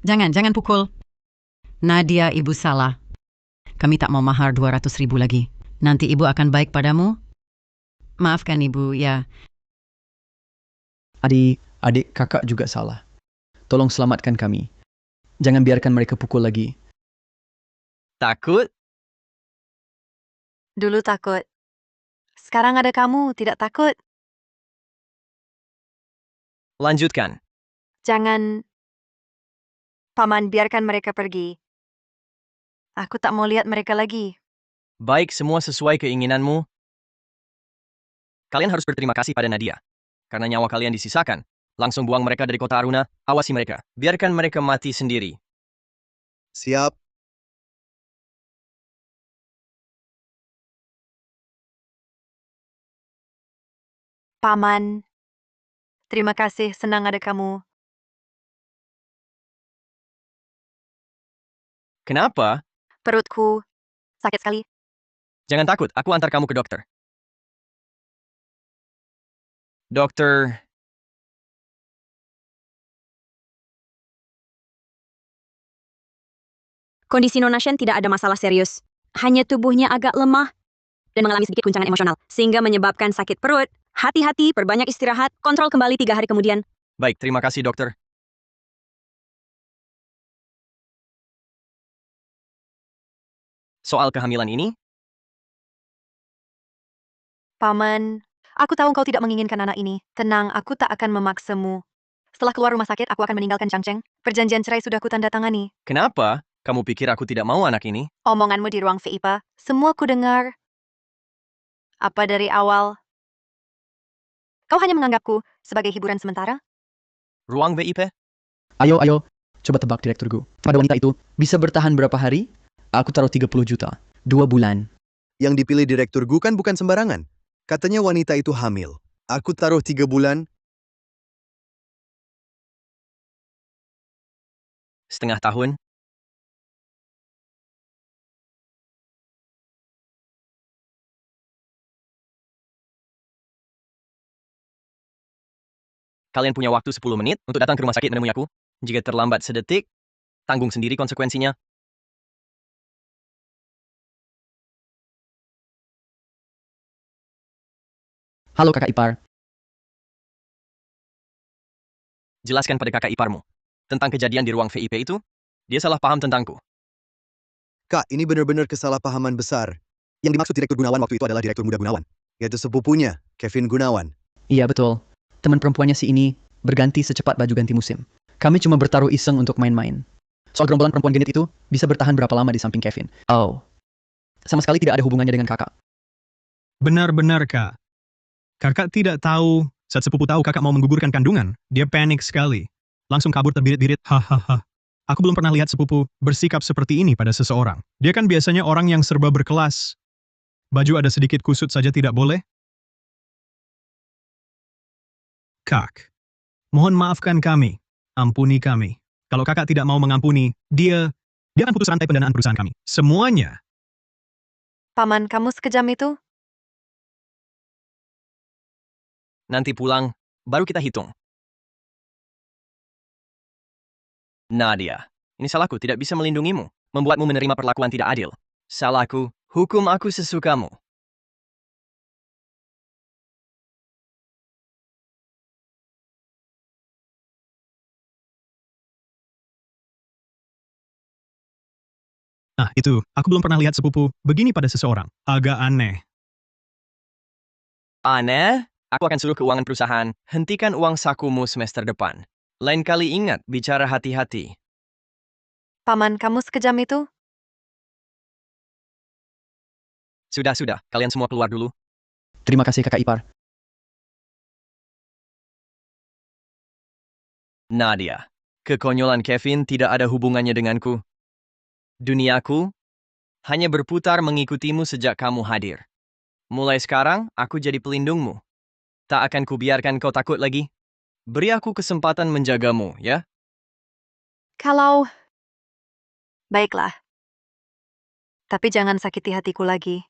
Jangan pukul. Nadia, ibu salah. Kami tak mau mahar 200.000 lagi. Nanti ibu akan baik padamu. Maafkan ibu, ya. Adik kakak juga salah. Tolong selamatkan kami. Jangan biarkan mereka pukul lagi. Takut? Dulu takut. Sekarang ada kamu, tidak takut. Lanjutkan. Jangan. Paman, biarkan mereka pergi. Aku tak mau lihat mereka lagi. Baik, semua sesuai keinginanmu. Kalian harus berterima kasih pada Nadia. Karena nyawa kalian disisakan. Langsung buang mereka dari kota Aruna, awasi mereka. Biarkan mereka mati sendiri. Siap. Paman, terima kasih, senang ada kamu. Kenapa? Perutku sakit sekali. Jangan takut, aku antar kamu ke dokter. Dokter, Kondisi Nona Shen tidak ada masalah serius. Hanya tubuhnya agak lemah dan mengalami sedikit guncangan emosional, sehingga menyebabkan sakit perut. Hati-hati, perbanyak istirahat, kontrol kembali 3 hari kemudian. baik, terima kasih dokter. Soal kehamilan ini, Paman, aku tahu kau tidak menginginkan anak ini. Tenang, aku tak akan memaksamu. Setelah keluar rumah sakit, aku akan meninggalkan Changcheng. Perjanjian cerai sudah kutandatangani. kenapa? Kamu pikir aku tidak mau anak ini? Omonganmu di ruang VIP, semua ku dengar. Apa dari awal? Kau hanya menganggapku sebagai hiburan sementara? Ruang VIP? Ayo, coba tebak direkturku. Pada wanita itu bisa bertahan berapa hari? Aku taruh 30 juta. 2 bulan. Yang dipilih direktur Gu kan bukan sembarangan. Katanya wanita itu hamil. Aku taruh 3 bulan. Setengah tahun? Kalian punya waktu 10 menit untuk datang ke rumah sakit menemui aku. Jika terlambat sedetik, tanggung sendiri konsekuensinya. Halo kakak ipar. Jelaskan pada kakak iparmu tentang kejadian di ruang VIP itu. Dia salah paham tentangku. Kak, ini benar-benar kesalahpahaman besar. Yang dimaksud Direktur Gunawan waktu itu adalah Direktur Muda Gunawan. Yaitu sepupunya, Kevin Gunawan. Iya betul. Teman perempuannya si ini berganti secepat baju ganti musim. Kami cuma bertaruh iseng untuk main-main. Soal gerombolan perempuan genit itu bisa bertahan berapa lama di samping Kevin. Oh. Sama sekali tidak ada hubungannya dengan kakak. Benar-benar, Kak. Kakak tidak tahu, saat sepupu tahu kakak mau menggugurkan kandungan, dia panik sekali. Langsung kabur terbirit-birit, hahaha. Aku belum pernah lihat sepupu bersikap seperti ini pada seseorang. Dia kan biasanya orang yang serba berkelas. Baju ada sedikit kusut saja tidak boleh. Kak, mohon maafkan kami. Ampuni kami. Kalau kakak tidak mau mengampuni, dia akan putus rantai pendanaan perusahaan kami. Semuanya. Paman, kamu sekejam itu? Nanti pulang, baru kita hitung. Nadia, ini salahku tidak bisa melindungimu, membuatmu menerima perlakuan tidak adil. Salahku, hukum aku sesukamu. Nah, itu, aku belum pernah lihat sepupu begini pada seseorang. Agak aneh. Aneh? Aku akan suruh keuangan perusahaan, hentikan uang sakumu semester depan. Lain kali ingat, bicara hati-hati. Paman, kamu sekejam itu? Sudah, kalian semua keluar dulu. Terima kasih kakak ipar. Nadia, kekonyolan Kevin tidak ada hubungannya denganku. Duniaku hanya berputar mengikutimu sejak kamu hadir. Mulai sekarang, aku jadi pelindungmu. Tak akan kubiarkan kau takut lagi. Beri aku kesempatan menjagamu, ya? Kalau... Baiklah. Tapi jangan sakiti hatiku lagi.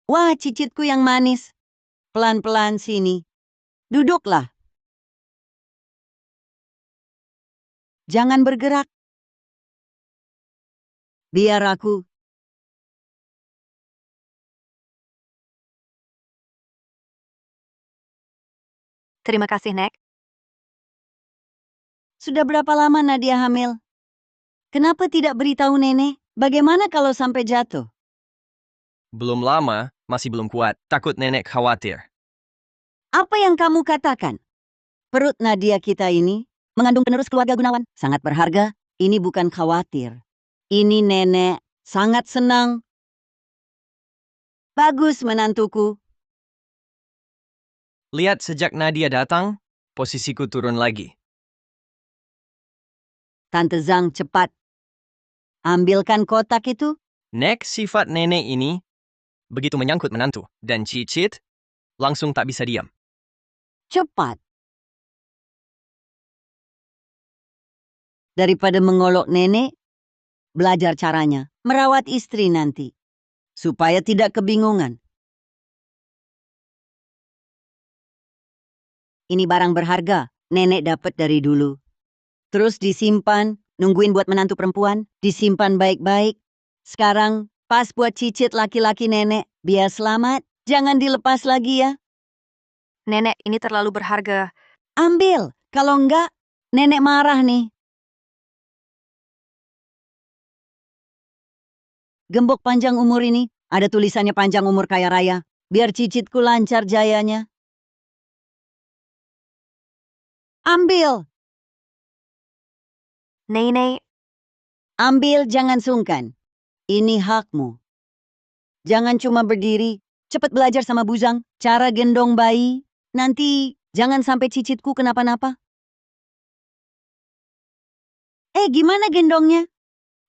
Wah, cicitku yang manis. Pelan-pelan sini. Duduklah. Jangan bergerak. Biar aku. Terima kasih, Nek. Sudah berapa lama Nadia hamil? Kenapa tidak beritahu nenek? Bagaimana kalau sampai jatuh? Belum lama, masih belum kuat. Takut nenek khawatir. Apa yang kamu katakan? Perut Nadia kita ini mengandung penerus keluarga Gunawan. Sangat berharga. Ini bukan khawatir. Ini nenek sangat senang. Bagus menantuku. Lihat sejak Nadia datang, posisiku turun lagi. Tante Zhang cepat. Ambilkan kotak itu. Nek, sifat nenek ini begitu menyangkut menantu. Dan Cicit langsung tak bisa diam. Cepat. Daripada mengolok nenek, belajar caranya. Merawat istri nanti. Supaya tidak kebingungan. Ini barang berharga. Nenek dapat dari dulu. Terus disimpan, nungguin buat menantu perempuan, disimpan baik-baik. Sekarang pas buat cicit laki-laki nenek, biar selamat, jangan dilepas lagi ya. Nenek, ini terlalu berharga. Ambil, kalau enggak, nenek marah nih. Gembok panjang umur ini, ada tulisannya panjang umur kaya raya, biar cicitku lancar jayanya. Ambil, Nenek, ambil jangan sungkan. Ini hakmu. Jangan cuma berdiri, cepat belajar sama Buzang, cara gendong bayi. Nanti jangan sampai cicitku kenapa-napa. Gimana gendongnya?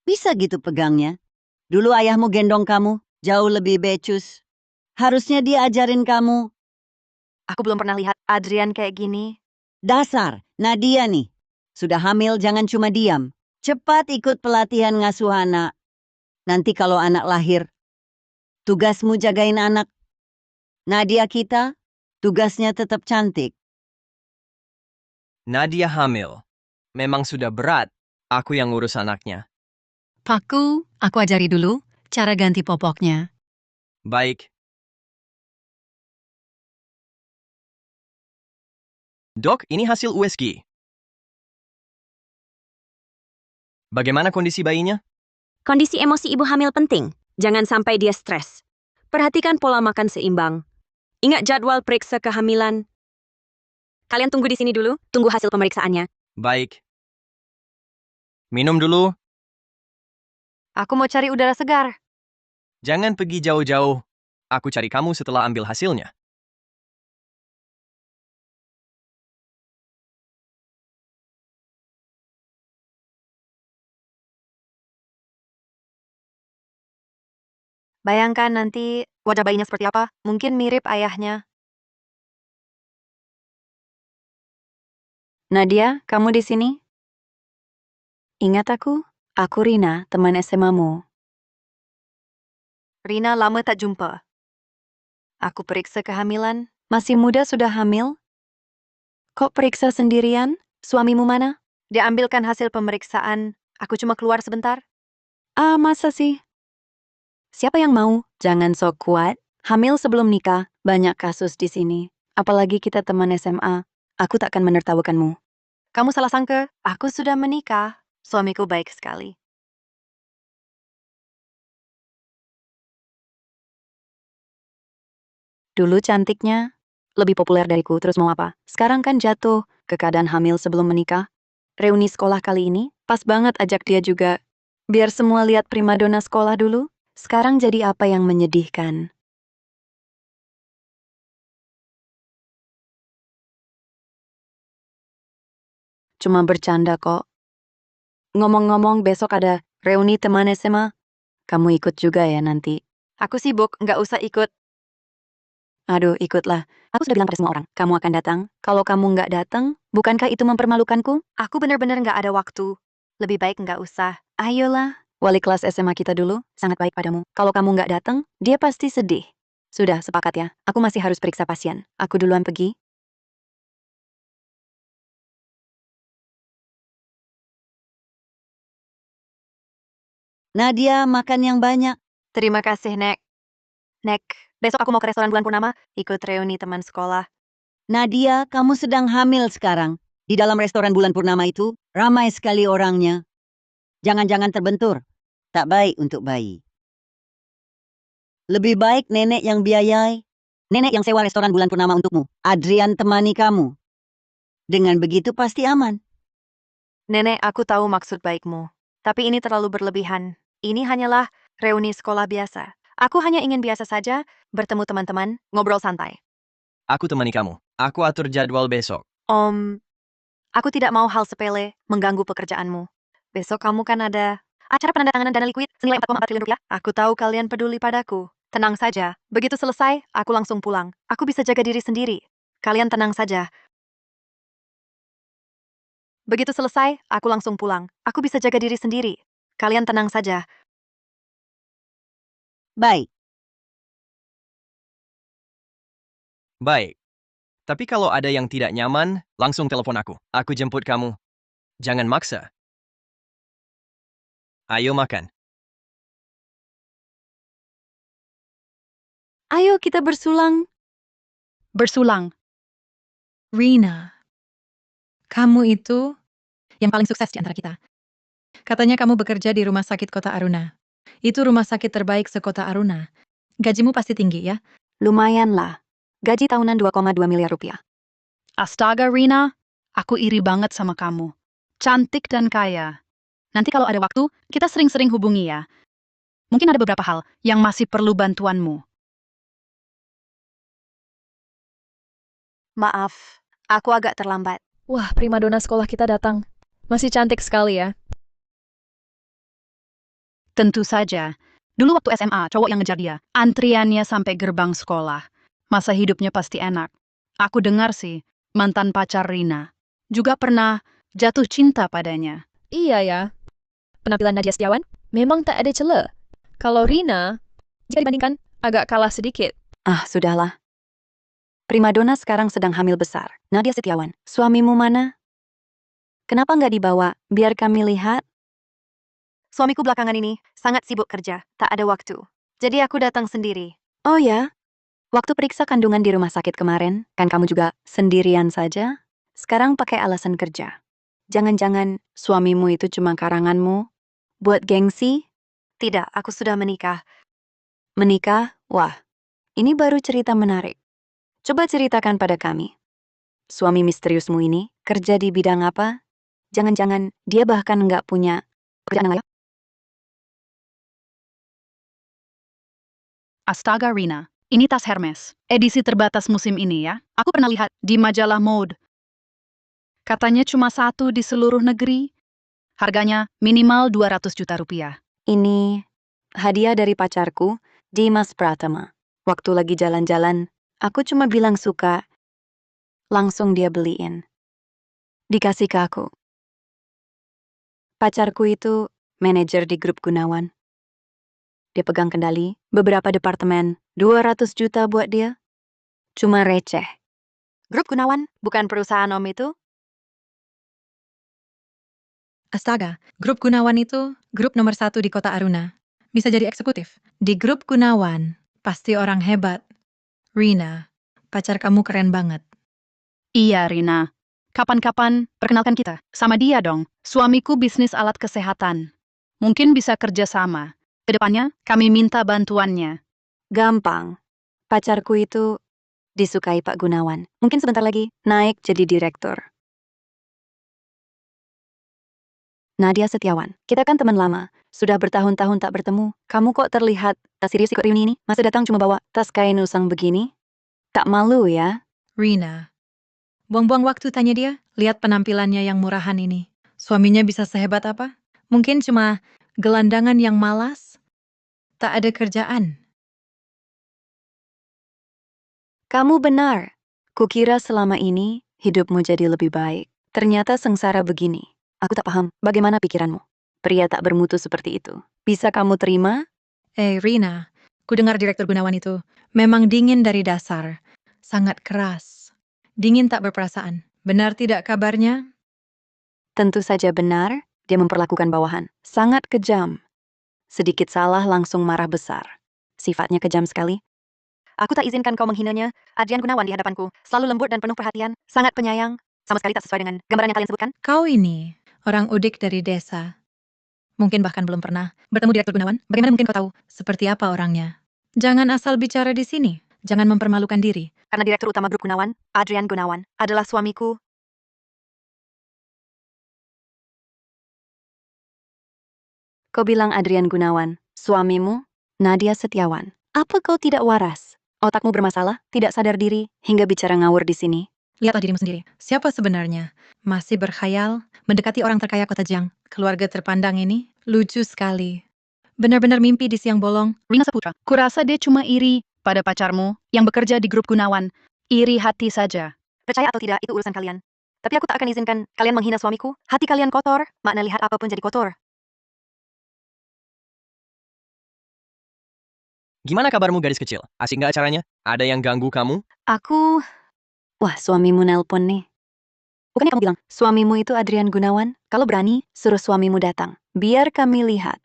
Bisa gitu pegangnya. Dulu ayahmu gendong kamu, jauh lebih becus. Harusnya dia ajarin kamu. aku belum pernah lihat Adrian kayak gini. Dasar, Nadia nih. Sudah hamil jangan cuma diam. Cepat ikut pelatihan ngasuh anak. Nanti kalau anak lahir, tugasmu jagain anak. Nadia kita, tugasnya tetap cantik. Nadia hamil. Memang sudah berat. Aku yang ngurus anaknya. Paku, aku ajari dulu cara ganti popoknya. Baik. Dok, ini hasil USG. Bagaimana kondisi bayinya? Kondisi emosi ibu hamil penting. Jangan sampai dia stres. Perhatikan pola makan seimbang. Ingat jadwal periksa kehamilan. Kalian tunggu di sini dulu, tunggu hasil pemeriksaannya. Baik. Minum dulu. Aku mau cari udara segar. Jangan pergi jauh-jauh. Aku cari kamu setelah ambil hasilnya. Bayangkan nanti wajah bayinya seperti apa. Mungkin mirip ayahnya. Nadia, kamu di sini? Ingat aku? Aku Rina, teman SMA-mu. Rina, lama tak jumpa. Aku periksa kehamilan. Masih muda sudah hamil? Kok periksa sendirian? Suamimu mana? Dia ambilkan hasil pemeriksaan. Aku cuma keluar sebentar. Masa sih? Siapa yang mau? Jangan sok kuat. Hamil sebelum nikah, banyak kasus di sini. Apalagi kita teman SMA. Aku takkan menertawakanmu. Kamu salah sangka, aku sudah menikah. Suamiku baik sekali. Dulu cantiknya, lebih populer dariku, terus mau apa? Sekarang kan jatuh ke keadaan hamil sebelum menikah. Reuni sekolah kali ini, pas banget ajak dia juga. Biar semua lihat primadona sekolah dulu. Sekarang jadi apa yang menyedihkan. cuma bercanda kok. Ngomong-ngomong, besok ada reuni teman SMA. Kamu ikut juga ya nanti? Aku sibuk, nggak usah ikut. Aduh, ikutlah. Aku sudah bilang pada semua orang, kamu akan datang. Kalau kamu nggak datang, bukankah itu mempermalukanku? Aku benar-benar nggak ada waktu. Lebih baik nggak usah. Ayolah, wali kelas SMA kita dulu, sangat baik padamu. Kalau kamu nggak datang, dia pasti sedih. Sudah, sepakat ya. Aku masih harus periksa pasien. Aku duluan pergi. Nadia, makan yang banyak. Terima kasih, Nek. Nek, besok aku mau ke restoran bulan purnama, ikut reuni teman sekolah. Nadia, kamu sedang hamil sekarang. Di dalam restoran bulan purnama itu, ramai sekali orangnya. Jangan-jangan terbentur. Tak baik untuk bayi. Lebih baik nenek yang biayai. Nenek yang sewa restoran bulan purnama untukmu. Adrian temani kamu. Dengan begitu pasti aman. Nenek, aku tahu maksud baikmu. Tapi ini terlalu berlebihan. Ini hanyalah reuni sekolah biasa. Aku hanya ingin biasa saja, bertemu teman-teman, ngobrol santai. Aku temani kamu. Aku atur jadwal besok. Aku tidak mau hal sepele mengganggu pekerjaanmu. Besok kamu kan ada acara penandatanganan dana likuid senilai 4,4 triliun rupiah. Aku tahu kalian peduli padaku. Tenang saja, begitu selesai, aku langsung pulang. Aku bisa jaga diri sendiri. Kalian tenang saja. Begitu selesai, aku langsung pulang. Aku bisa jaga diri sendiri. Kalian tenang saja. Baik. Baik. Tapi kalau ada yang tidak nyaman, langsung telepon aku. Aku jemput kamu. Jangan maksa. Ayo makan. Ayo kita bersulang. Bersulang. Rina, kamu itu yang paling sukses di antara kita. Katanya kamu bekerja di Rumah Sakit Kota Aruna. Itu rumah sakit terbaik sekota Aruna. Gajimu pasti tinggi ya? Lumayan lah. Gaji tahunan 2,2 miliar rupiah. Astaga, Rina. Aku iri banget sama kamu. Cantik dan kaya. Nanti kalau ada waktu, kita sering-sering hubungi ya. Mungkin ada beberapa hal yang masih perlu bantuanmu. Maaf, aku agak terlambat. Wah, primadona sekolah kita datang. Masih cantik sekali ya. Tentu saja. Dulu waktu SMA, cowok yang ngejar dia. Antriannya sampai gerbang sekolah. Masa hidupnya pasti enak. Aku dengar sih, mantan pacar Rina juga pernah jatuh cinta padanya. Iya ya. Penampilan Nadia Setiawan memang tak ada celah. Kalau Rina, jika dibandingkan, agak kalah sedikit. Ah, sudahlah. Primadona sekarang sedang hamil besar. Nadia Setiawan, suamimu mana? Kenapa nggak dibawa, biar kami lihat? Suamiku belakangan ini sangat sibuk kerja, tak ada waktu. Jadi aku datang sendiri. Oh ya? Waktu periksa kandungan di rumah sakit kemarin, kan kamu juga sendirian saja? Sekarang pakai alasan kerja. Jangan-jangan suamimu itu cuma karanganmu? Buat gengsi? Tidak, aku sudah menikah. Menikah? Wah, ini baru cerita menarik. Coba ceritakan pada kami. Suami misteriusmu ini kerja di bidang apa? Jangan-jangan dia bahkan nggak punya pekerjaan yang layak? Astaga, Rina. Ini tas Hermes. Edisi terbatas musim ini ya. Aku pernah lihat di majalah mode. Katanya cuma satu di seluruh negeri. Harganya minimal 200 juta rupiah. Ini hadiah dari pacarku, Dimas Pratama. Waktu lagi jalan-jalan, aku cuma bilang suka. Langsung dia beliin. Dikasih ke aku. Pacarku itu manajer di grup Gunawan. Dia pegang kendali beberapa departemen. 200 juta buat dia. Cuma receh. Grup Gunawan bukan perusahaan om itu? Astaga, grup Gunawan itu grup nomor 1 di kota Aruna. Bisa jadi eksekutif. Di grup Gunawan, pasti orang hebat. Rina, pacar kamu keren banget. Iya, Rina. Kapan-kapan perkenalkan kita. Sama dia dong. Suamiku bisnis alat kesehatan. Mungkin bisa kerja sama. Kedepannya, kami minta bantuannya. Gampang. Pacarku itu disukai Pak Gunawan. Mungkin sebentar lagi naik jadi direktur. Nadia Setiawan, kita kan teman lama. Sudah bertahun-tahun tak bertemu. Kamu kok terlihat tak serius ikut reuni ini? Masa datang cuma bawa tas kain usang begini? Tak malu ya? Rina, Buang-buang waktu tanya dia. Lihat penampilannya yang murahan ini. Suaminya bisa sehebat apa? Mungkin cuma gelandangan yang malas. Tak ada kerjaan. Kamu benar. Kukira selama ini hidupmu jadi lebih baik. Ternyata sengsara begini. Aku tak paham bagaimana pikiranmu. Pria tak bermutu seperti itu. Bisa kamu terima? Rina, ku dengar Direktur Gunawan itu memang dingin dari dasar. Sangat keras. Dingin tak berperasaan. Benar tidak kabarnya? Tentu saja benar, dia memperlakukan bawahan. Sangat kejam. Sedikit salah langsung marah besar. Sifatnya kejam sekali. Aku tak izinkan kau menghinanya. Adrian Gunawan di hadapanku. Selalu lembut dan penuh perhatian. Sangat penyayang. Sama sekali tak sesuai dengan gambaran yang kalian sebutkan. Kau ini orang udik dari desa. Mungkin bahkan belum pernah bertemu Direktur Gunawan. Bagaimana mungkin kau tahu seperti apa orangnya? Jangan asal bicara di sini. Jangan mempermalukan diri. Karena Direktur Utama Grup Gunawan, Adrian Gunawan, adalah suamiku. Kau bilang Adrian Gunawan, suamimu, Nadia Setiawan. Apa kau tidak waras? Otakmu bermasalah, tidak sadar diri, hingga bicara ngawur di sini. Lihatlah dirimu sendiri. Siapa sebenarnya? Masih berkhayal, mendekati orang terkaya kota Jiang. Keluarga terpandang ini, lucu sekali. Benar-benar mimpi di siang bolong. Rina Saputra, kurasa dia cuma iri pada pacarmu yang bekerja di grup Gunawan. Iri hati saja. Percaya atau tidak, itu urusan kalian. Tapi aku tak akan izinkan kalian menghina suamiku. Hati kalian kotor, makna lihat apapun jadi kotor. Gimana kabarmu gadis kecil? Asik nggak acaranya? Ada yang ganggu kamu? Wah, suamimu nelpon nih. Bukannya kamu bilang, suamimu itu Adrian Gunawan? Kalau berani, suruh suamimu datang. Biar kami lihat.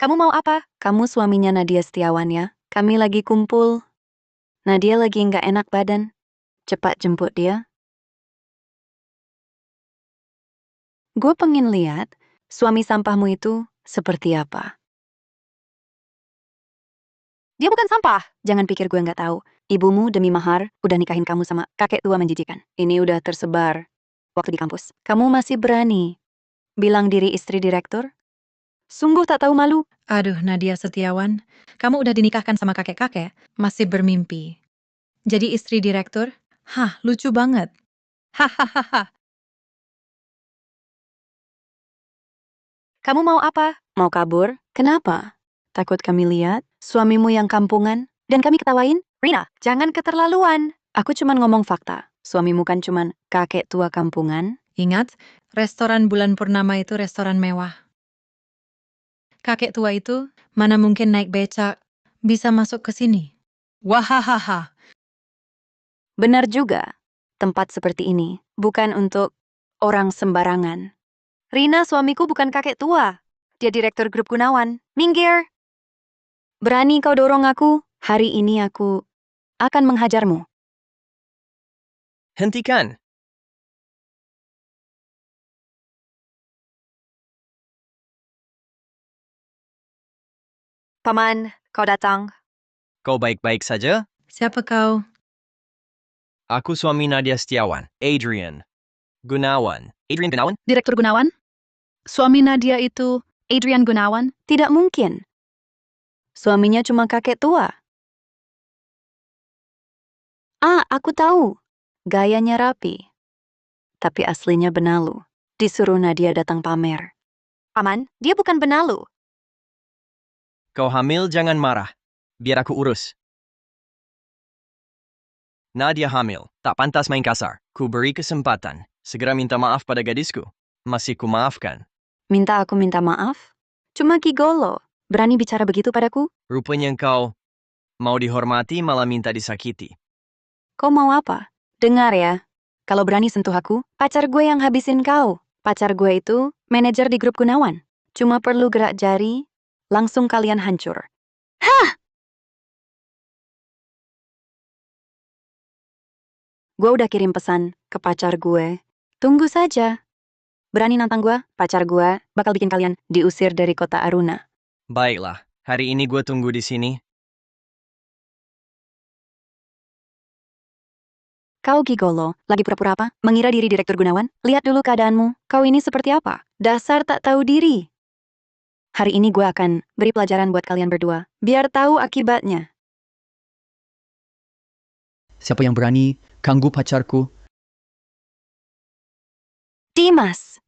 Kamu mau apa? Kamu suaminya Nadia Setiawan ya? Kami lagi kumpul. Nadia lagi nggak enak badan. Cepat jemput dia. Gue pengen lihat suami sampahmu itu seperti apa. Dia bukan sampah. Jangan pikir gue nggak tahu. Ibumu demi mahar udah nikahin kamu sama kakek tua menjijikan. Ini udah tersebar waktu di kampus. Kamu masih berani bilang diri istri direktur? Sungguh tak tahu malu. Aduh, Nadia Setiawan, kamu udah dinikahkan sama kakek-kakek, masih bermimpi. Jadi istri direktur? Hah, lucu banget. Hahaha. Kamu mau apa? Mau kabur? Kenapa? Takut kami lihat suamimu yang kampungan dan kami ketawain? Rina, jangan keterlaluan. Aku cuman ngomong fakta. Suamimu kan cuman kakek tua kampungan. Ingat, restoran Bulan Purnama itu restoran mewah. Kakek tua itu mana mungkin naik becak bisa masuk ke sini. Wahahaha. Benar juga. Tempat seperti ini bukan untuk orang sembarangan. Rina, suamiku bukan kakek tua. Dia direktur grup Gunawan. Minggir! Berani kau dorong aku? Hari ini aku akan menghajarmu. Hentikan! Paman, kau datang. Kau baik-baik saja? Siapa kau? Aku suami Nadia Setiawan, Adrian Gunawan. Adrian Gunawan? Direktur Gunawan? Suami Nadia itu Adrian Gunawan? Tidak mungkin. Suaminya cuma kakek tua. Aku tahu. Gayanya rapi. Tapi aslinya benalu. Disuruh Nadia datang pamer. Paman, dia bukan benalu. Kau hamil jangan marah. Biar aku urus. Nadia hamil. Tak pantas main kasar. Ku beri kesempatan. Segera minta maaf pada gadisku. Masih ku maafkan. Minta aku minta maaf? Cuma gigolo. Berani bicara begitu padaku? Rupanya kau mau dihormati malah minta disakiti. Kau mau apa? Dengar ya. Kalau berani sentuh aku, pacar gue yang habisin kau. Pacar gue itu manajer di grup Gunawan. Cuma perlu gerak jari, langsung kalian hancur. Hah! Gue udah kirim pesan ke pacar gue. Tunggu saja. Berani nantang gue, pacar gue bakal bikin kalian diusir dari kota Aruna. Baiklah, hari ini gue tunggu di sini. Kau gigolo, lagi pura-pura apa? Mengira diri direktur Gunawan? Lihat dulu keadaanmu. Kau ini seperti apa? Dasar tak tahu diri. Hari ini gue akan beri pelajaran buat kalian berdua. Biar tahu akibatnya. Siapa yang berani ganggu pacarku? Dimas!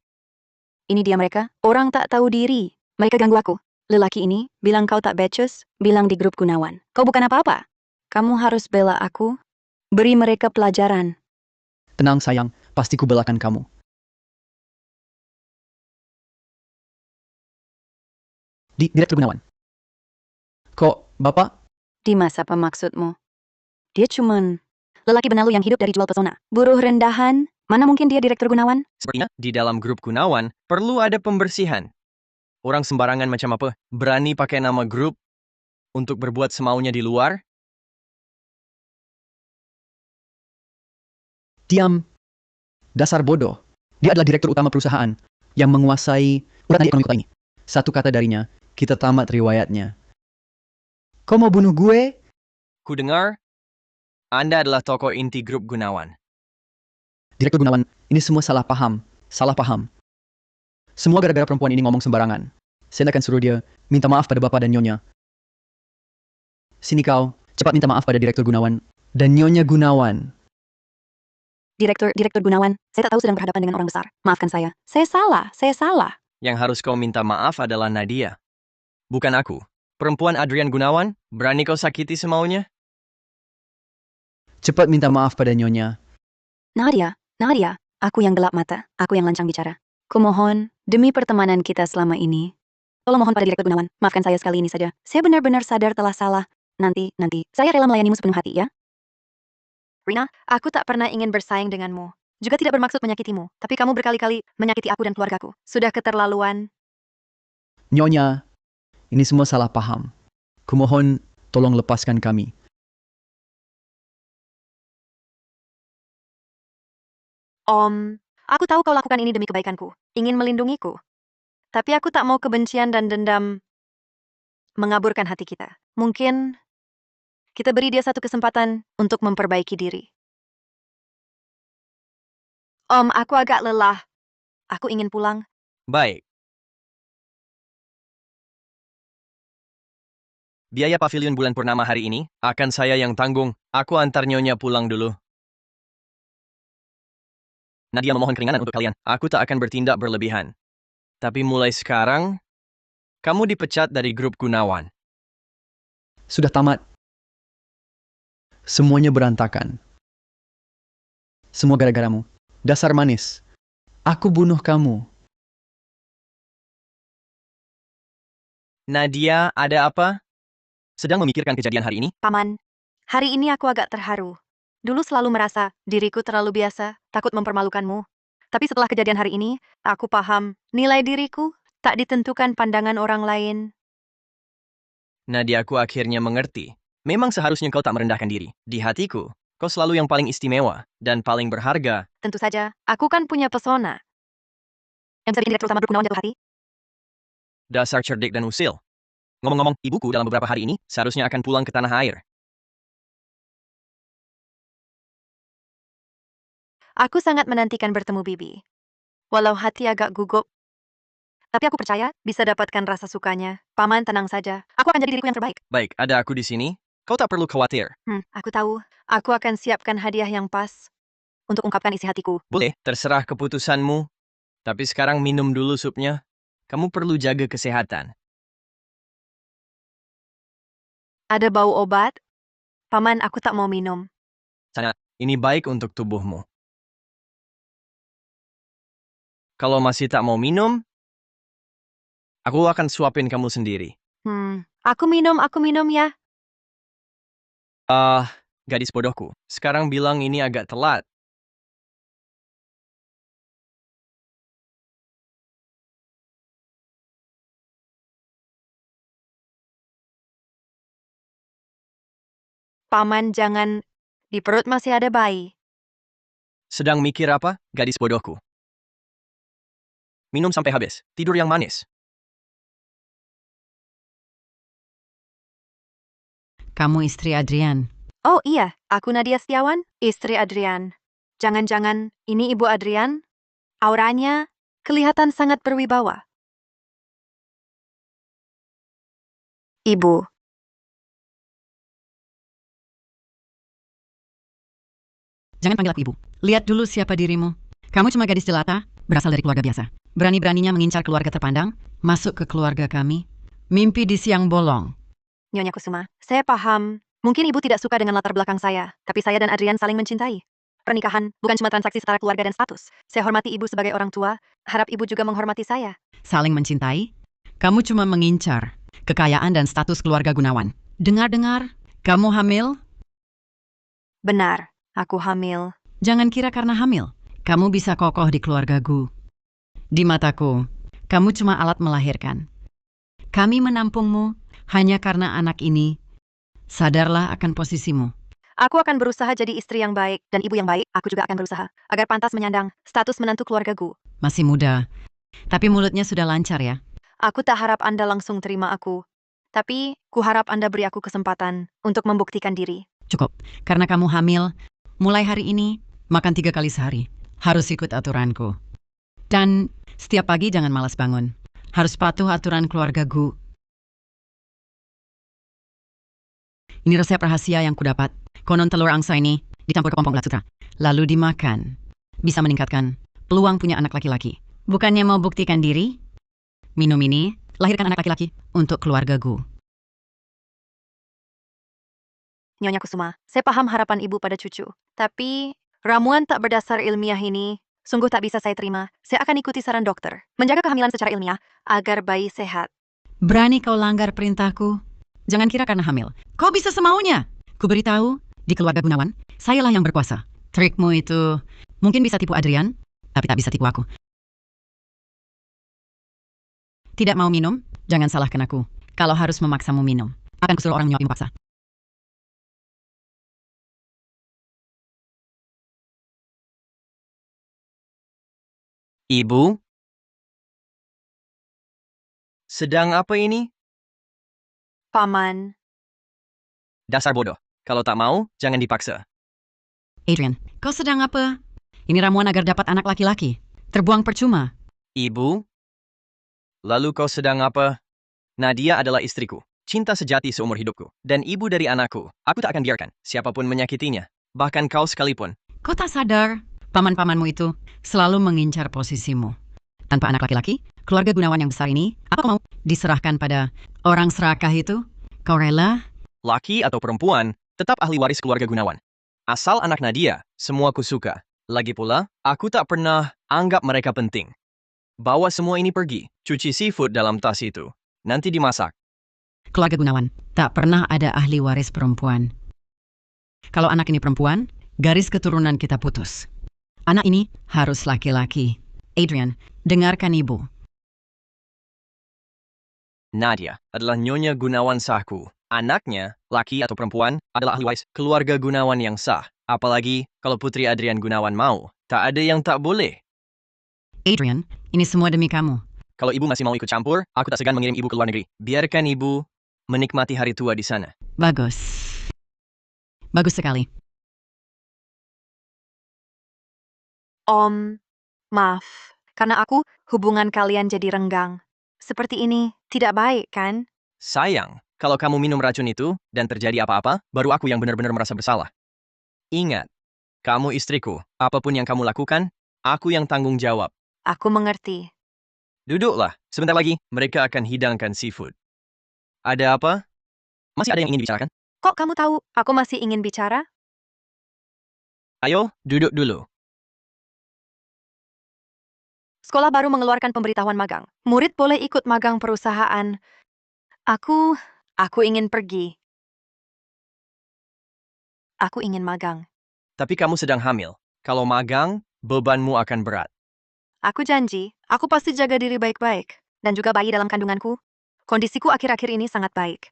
Ini dia mereka, orang tak tahu diri. Mereka ganggu aku. Lelaki ini bilang kau tak becus, bilang di grup Gunawan. Kau bukan apa-apa. Kamu harus bela aku. Beri mereka pelajaran. Tenang sayang, pasti ku belakan kamu. Direktur Gunawan. Kok, Bapak? Dimas, apa maksudmu? Dia cuman lelaki benalu yang hidup dari jual pesona. Buruh rendahan, mana mungkin dia Direktur Gunawan? Sepertinya di dalam grup Gunawan perlu ada pembersihan. Orang sembarangan macam apa berani pakai nama grup untuk berbuat semaunya di luar? Diam. Dasar bodoh. Dia adalah direktur utama perusahaan yang menguasai urat nadi ekonomi kota ini. Satu kata darinya, kita tamat riwayatnya. Kau mau bunuh gue? Ku dengar Anda adalah tokoh inti grup Gunawan. Direktur Gunawan, ini semua salah paham. Salah paham. Semua gara-gara perempuan ini ngomong sembarangan. Saya akan suruh dia minta maaf pada Bapak dan Nyonya. Sini kau, cepat minta maaf pada Direktur Gunawan dan Nyonya Gunawan. Direktur Gunawan, saya tak tahu sedang berhadapan dengan orang besar. Maafkan saya. Saya salah. Yang harus kau minta maaf adalah Nadia. Bukan aku. Perempuan Adrian Gunawan, berani kau sakiti semaunya? Cepat minta maaf pada Nyonya. Nadia, aku yang gelap mata, aku yang lancang bicara. Kumohon, demi pertemanan kita selama ini, tolong mohon pada Direktur Gunawan, maafkan saya sekali ini saja. Saya benar-benar sadar telah salah. Nanti, saya rela melayanimu sepenuh hati ya. Rina, aku tak pernah ingin bersaing denganmu. Juga tidak bermaksud menyakitimu, tapi kamu berkali-kali menyakiti aku dan keluargaku. Sudah keterlaluan. Nyonya, ini semua salah paham. Kumohon, tolong lepaskan kami. Om, aku tahu kau lakukan ini demi kebaikanku, ingin melindungiku. Tapi aku tak mau kebencian dan dendam mengaburkan hati kita. Mungkin kita beri dia satu kesempatan untuk memperbaiki diri. Om, aku agak lelah. Aku ingin pulang. Baik. Biaya pavilion bulan purnama hari ini akan saya yang tanggung. Aku antar Nyonya pulang dulu. Nadia memohon keringanan untuk kalian. Aku tak akan bertindak berlebihan. Tapi mulai sekarang, kamu dipecat dari grup Gunawan. Sudah tamat. Semuanya berantakan. Semua gara-garamu. Dasar manis. Aku bunuh kamu. Nadia, ada apa? Sedang memikirkan kejadian hari ini? Paman, hari ini aku agak terharu. Dulu selalu merasa diriku terlalu biasa, takut mempermalukanmu. Tapi setelah kejadian hari ini, aku paham nilai diriku tak ditentukan pandangan orang lain. Nadia, aku akhirnya mengerti. Memang seharusnya kau tak merendahkan diri. Di hatiku, kau selalu yang paling istimewa dan paling berharga. Tentu saja, aku kan punya pesona. Yang bisa bikin Direktur Utama Grup Gunawan jatuh hati? Dasar cerdik dan usil. Ngomong-ngomong, ibuku dalam beberapa hari ini seharusnya akan pulang ke tanah air. Aku sangat menantikan bertemu Bibi. Walau hati agak gugup, tapi aku percaya bisa dapatkan rasa sukanya. Paman, tenang saja. Aku akan jadi diriku yang terbaik. Baik, ada aku di sini. Kau tak perlu khawatir. Aku tahu. Aku akan siapkan hadiah yang pas untuk ungkapkan isi hatiku. Boleh, terserah keputusanmu. Tapi sekarang minum dulu supnya. Kamu perlu jaga kesehatan. Ada bau obat? Paman, aku tak mau minum. Sana, ini baik untuk tubuhmu. Kalau masih tak mau minum, aku akan suapin kamu sendiri. Aku minum ya. Gadis bodohku. Sekarang bilang ini agak telat. Paman, jangan. Di perut masih ada bayi. Sedang mikir apa, gadis bodohku? Minum sampai habis. Tidur yang manis. Kamu istri Adrian. Oh iya, aku Nadia Setiawan, istri Adrian. Jangan-jangan ini Ibu Adrian? Auranya kelihatan sangat berwibawa. Ibu, Jangan panggil aku ibu. Lihat dulu siapa dirimu. Kamu cuma gadis jelata, berasal dari keluarga biasa. Berani-beraninya mengincar keluarga terpandang, masuk ke keluarga kami. Mimpi di siang bolong. Nyonya Kusuma, saya paham. Mungkin ibu tidak suka dengan latar belakang saya, tapi saya dan Adrian saling mencintai. Pernikahan bukan cuma transaksi setara keluarga dan status. Saya hormati ibu sebagai orang tua, harap ibu juga menghormati saya. Saling mencintai? Kamu cuma mengincar kekayaan dan status keluarga Gunawan. Dengar-dengar, kamu hamil? Benar, aku hamil. Jangan kira karena hamil, kamu bisa kokoh di keluarga Gu. Di mataku, kamu cuma alat melahirkan. Kami menampungmu hanya karena anak ini. Sadarlah akan posisimu. Aku akan berusaha jadi istri yang baik dan ibu yang baik. Aku juga akan berusaha agar pantas menyandang status menantu keluarga Gu. Masih muda, tapi mulutnya sudah lancar ya. Aku tak harap Anda langsung terima aku, tapi kuharap Anda beri aku kesempatan untuk membuktikan diri. Cukup, karena kamu hamil, mulai hari ini makan 3 kali sehari. Harus ikut aturanku. Dan setiap pagi jangan malas bangun. Harus patuh aturan keluarga Gu. Ini resep rahasia yang kudapat. Konon telur angsa ini dicampur kepompong ulat sutra, lalu dimakan. Bisa meningkatkan peluang punya anak laki-laki. Bukannya mau buktikan diri? Minum ini, lahirkan anak laki-laki untuk keluarga Gu. Nyonya Kusuma, saya paham harapan ibu pada cucu. Tapi, ramuan tak berdasar ilmiah ini sungguh tak bisa saya terima. Saya akan ikuti saran dokter. Menjaga kehamilan secara ilmiah agar bayi sehat. Berani kau langgar perintahku? Jangan kira karena hamil. Kau bisa semaunya. Ku beritahu, di keluarga Gunawan, sayalah yang berkuasa. Trikmu itu mungkin bisa tipu Adrian, tapi tak bisa tipu aku. Tidak mau minum? Jangan salahkan aku. Kalau harus memaksamu minum, akan kusuruh orang nyuapin paksa. Ibu? Sedang apa ini? Paman, Dasar bodoh. Kalau tak mau, jangan dipaksa. Adrian, kau sedang apa? Ini ramuan agar dapat anak laki-laki. Terbuang percuma. Ibu? Lalu kau sedang apa? Nadia adalah istriku, cinta sejati seumur hidupku, dan ibu dari anakku. Aku tak akan biarkan siapapun menyakitinya, bahkan kau sekalipun. Kau tak sadar, paman-pamanmu itu selalu mengincar posisimu. Tanpa anak laki-laki, keluarga Gunawan yang besar ini, apa kau mau diserahkan pada orang serakah itu? Kau rela? Laki atau perempuan, tetap ahli waris keluarga Gunawan. Asal anak Nadia, semua ku suka. Lagi pula, aku tak pernah anggap mereka penting. Bawa semua ini pergi, cuci seafood dalam tas itu. Nanti dimasak. Keluarga Gunawan tak pernah ada ahli waris perempuan. Kalau anak ini perempuan, garis keturunan kita putus. Anak ini harus laki-laki. Adrian, dengarkan ibu. Nadia adalah Nyonya Gunawan sahku. Anaknya, laki atau perempuan, adalah ahli waris keluarga Gunawan yang sah. Apalagi kalau Putri Adrian Gunawan mau. Tak ada yang tak boleh. Adrian, ini semua demi kamu. Kalau ibu masih mau ikut campur, aku tak segan mengirim ibu ke luar negeri. Biarkan ibu menikmati hari tua di sana. Bagus. Bagus sekali. Om, maaf. Karena aku, hubungan kalian jadi renggang. Seperti ini, tidak baik kan? Sayang, kalau kamu minum racun itu dan terjadi apa-apa, baru aku yang benar-benar merasa bersalah. Ingat, kamu istriku. Apapun yang kamu lakukan, aku yang tanggung jawab. Aku mengerti. Duduklah, sebentar lagi mereka akan hidangkan seafood. Ada apa? Masih ada yang ingin dibicarakan? Kok kamu tahu aku masih ingin bicara? Ayo, duduk dulu. Sekolah baru mengeluarkan pemberitahuan magang. Murid boleh ikut magang perusahaan. Aku ingin pergi. Aku ingin magang. Tapi kamu sedang hamil. Kalau magang, bebanmu akan berat. Aku janji, aku pasti jaga diri baik-baik. Dan juga bayi dalam kandunganku. Kondisiku akhir-akhir ini sangat baik.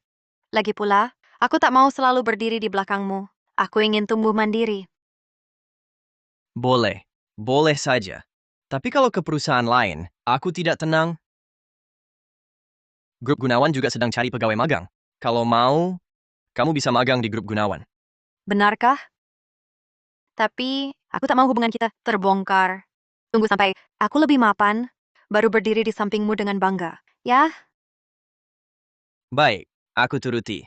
Lagi pula, aku tak mau selalu berdiri di belakangmu. Aku ingin tumbuh mandiri. Boleh. Boleh saja. Tapi kalau ke perusahaan lain, aku tidak tenang. Grup Gunawan juga sedang cari pegawai magang. Kalau mau, kamu bisa magang di grup Gunawan. Benarkah? Tapi, aku tak mau hubungan kita terbongkar. Tunggu sampai aku lebih mapan, baru berdiri di sampingmu dengan bangga. Ya? Baik, aku turuti.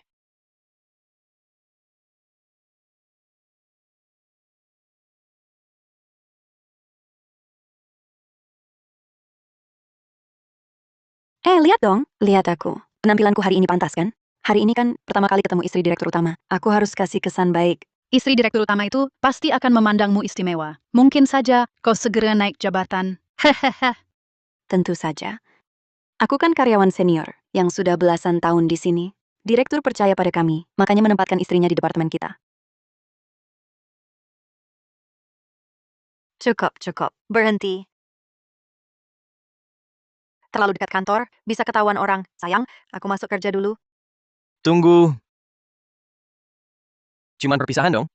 lihat dong. Lihat aku. Penampilanku hari ini pantas kan? Hari ini kan pertama kali ketemu istri direktur utama. Aku harus kasih kesan baik. Istri direktur utama itu pasti akan memandangmu istimewa. Mungkin saja kau segera naik jabatan. Hehehe. Tentu saja. Aku kan karyawan senior yang sudah belasan tahun di sini. Direktur percaya pada kami, makanya menempatkan istrinya di departemen kita. Cukup. Berhenti. Terlalu dekat kantor, bisa ketahuan orang. Sayang, aku masuk kerja dulu. Tunggu. Cuman perpisahan dong.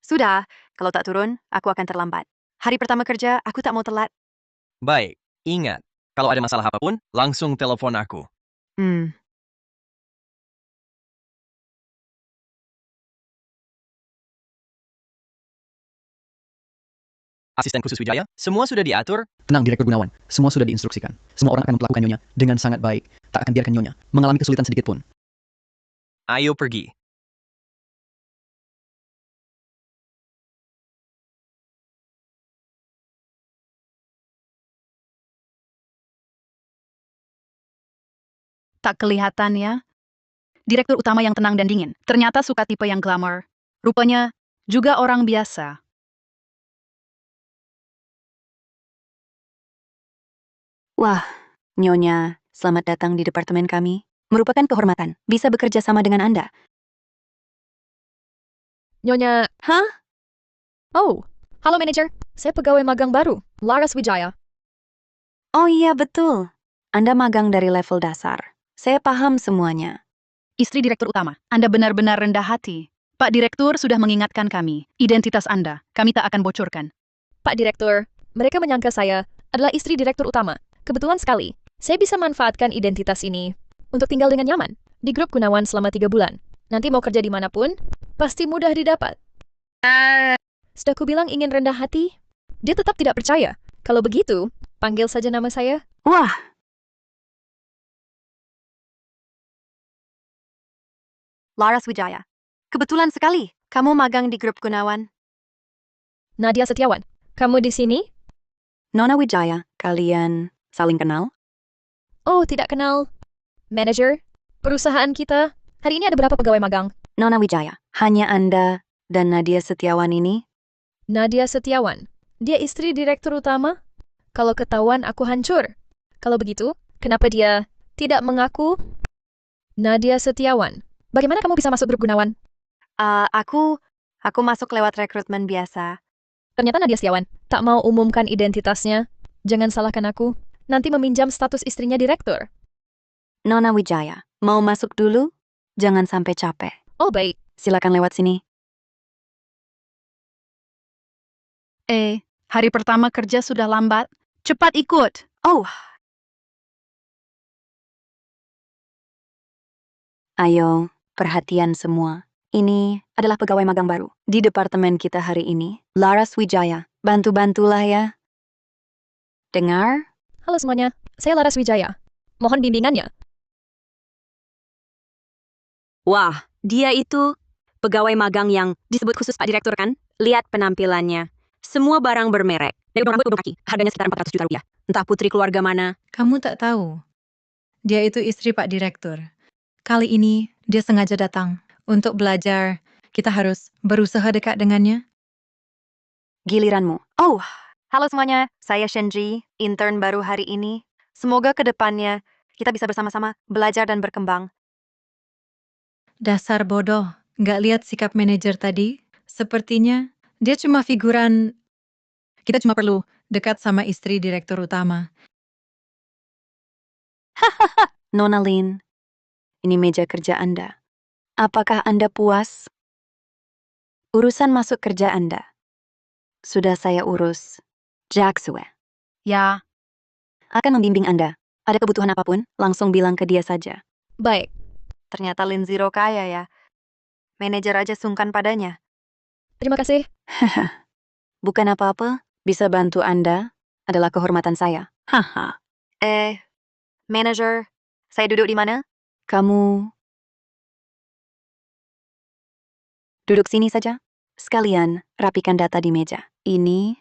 Sudah, kalau tak turun, aku akan terlambat. Hari pertama kerja, aku tak mau telat. Baik, ingat. Kalau ada masalah apapun, langsung telepon aku. Asisten khusus Wijaya, semua sudah diatur. Tenang, Direktur Gunawan. Semua sudah diinstruksikan. Semua orang akan memperlakukan Nyonya dengan sangat baik. Tak akan biarkan Nyonya mengalami kesulitan sedikit pun. Ayo pergi. Tak kelihatan ya? Direktur utama yang tenang dan dingin. Ternyata suka tipe yang glamour. Rupanya juga orang biasa. Wah, Nyonya, selamat datang di departemen kami. Merupakan kehormatan bisa bekerja sama dengan Anda. Nyonya, Hah? oh, halo manajer. Saya pegawai magang baru, Laras Wijaya. Oh iya, betul. Anda magang dari level dasar. Saya paham semuanya. Istri direktur utama, Anda benar-benar rendah hati. Pak Direktur sudah mengingatkan kami. Identitas Anda, kami tak akan bocorkan. Pak Direktur, mereka menyangka saya adalah istri direktur utama. Kebetulan sekali, saya bisa manfaatkan identitas ini untuk tinggal dengan nyaman di grup Gunawan selama 3 bulan. Nanti mau kerja dimanapun, pasti mudah didapat. Sudah ku bilang ingin rendah hati, dia tetap tidak percaya. Kalau begitu, panggil saja nama saya. Wah, Laras Wijaya. Kebetulan sekali, kamu magang di grup Gunawan. Nadia Setiawan, kamu di sini? Nona Wijaya, kalian saling kenal? Oh, tidak kenal. Manager, perusahaan kita, hari ini ada berapa pegawai magang? Nona Wijaya, hanya Anda dan Nadia Setiawan ini? Nadia Setiawan, dia istri direktur utama? Kalau ketahuan aku hancur. Kalau begitu, kenapa dia tidak mengaku? Nadia Setiawan, bagaimana kamu bisa masuk grup Gunawan? Aku masuk lewat rekrutmen biasa. Ternyata Nadia Setiawan tak mau umumkan identitasnya. Jangan salahkan aku. Nanti meminjam status istrinya direktur. Nona Wijaya, mau masuk dulu? Jangan sampai capek. Oh baik. Silakan lewat sini. Hari pertama kerja sudah lambat. Cepat ikut. Oh. Ayo, perhatian semua. Ini adalah pegawai magang baru di departemen kita hari ini. Laras Wijaya, bantu-bantulah ya. Dengar? Halo semuanya, saya Laras Wijaya. Mohon bimbingannya. Wah, dia itu pegawai magang yang disebut khusus Pak Direktur kan? Lihat penampilannya. Semua barang bermerek. Dari rambut ke kaki, harganya sekitar 400 juta rupiah. Entah putri keluarga mana. Kamu tak tahu. Dia itu istri Pak Direktur. Kali ini dia sengaja datang untuk belajar. Kita harus berusaha dekat dengannya. Giliranmu. Oh, halo semuanya. Saya Shenji, intern baru hari ini. Semoga ke depannya kita bisa bersama-sama belajar dan berkembang. Dasar bodoh. Nggak lihat sikap manajer tadi? Sepertinya dia cuma figuran. Kita cuma perlu dekat sama istri direktur utama. Nona Lin, ini meja kerja Anda. Apakah Anda puas? Urusan masuk kerja Anda sudah saya urus. Jacksue Ya, akan membimbing Anda. Ada kebutuhan apapun, langsung bilang ke dia saja. Baik. Ternyata Lin Zero kaya ya. Manajer aja sungkan padanya. Terima kasih. Bukan apa-apa, bisa bantu Anda adalah kehormatan saya. Haha. Manager, saya duduk di mana? Kamu duduk sini saja. Sekalian, rapikan data di meja. Ini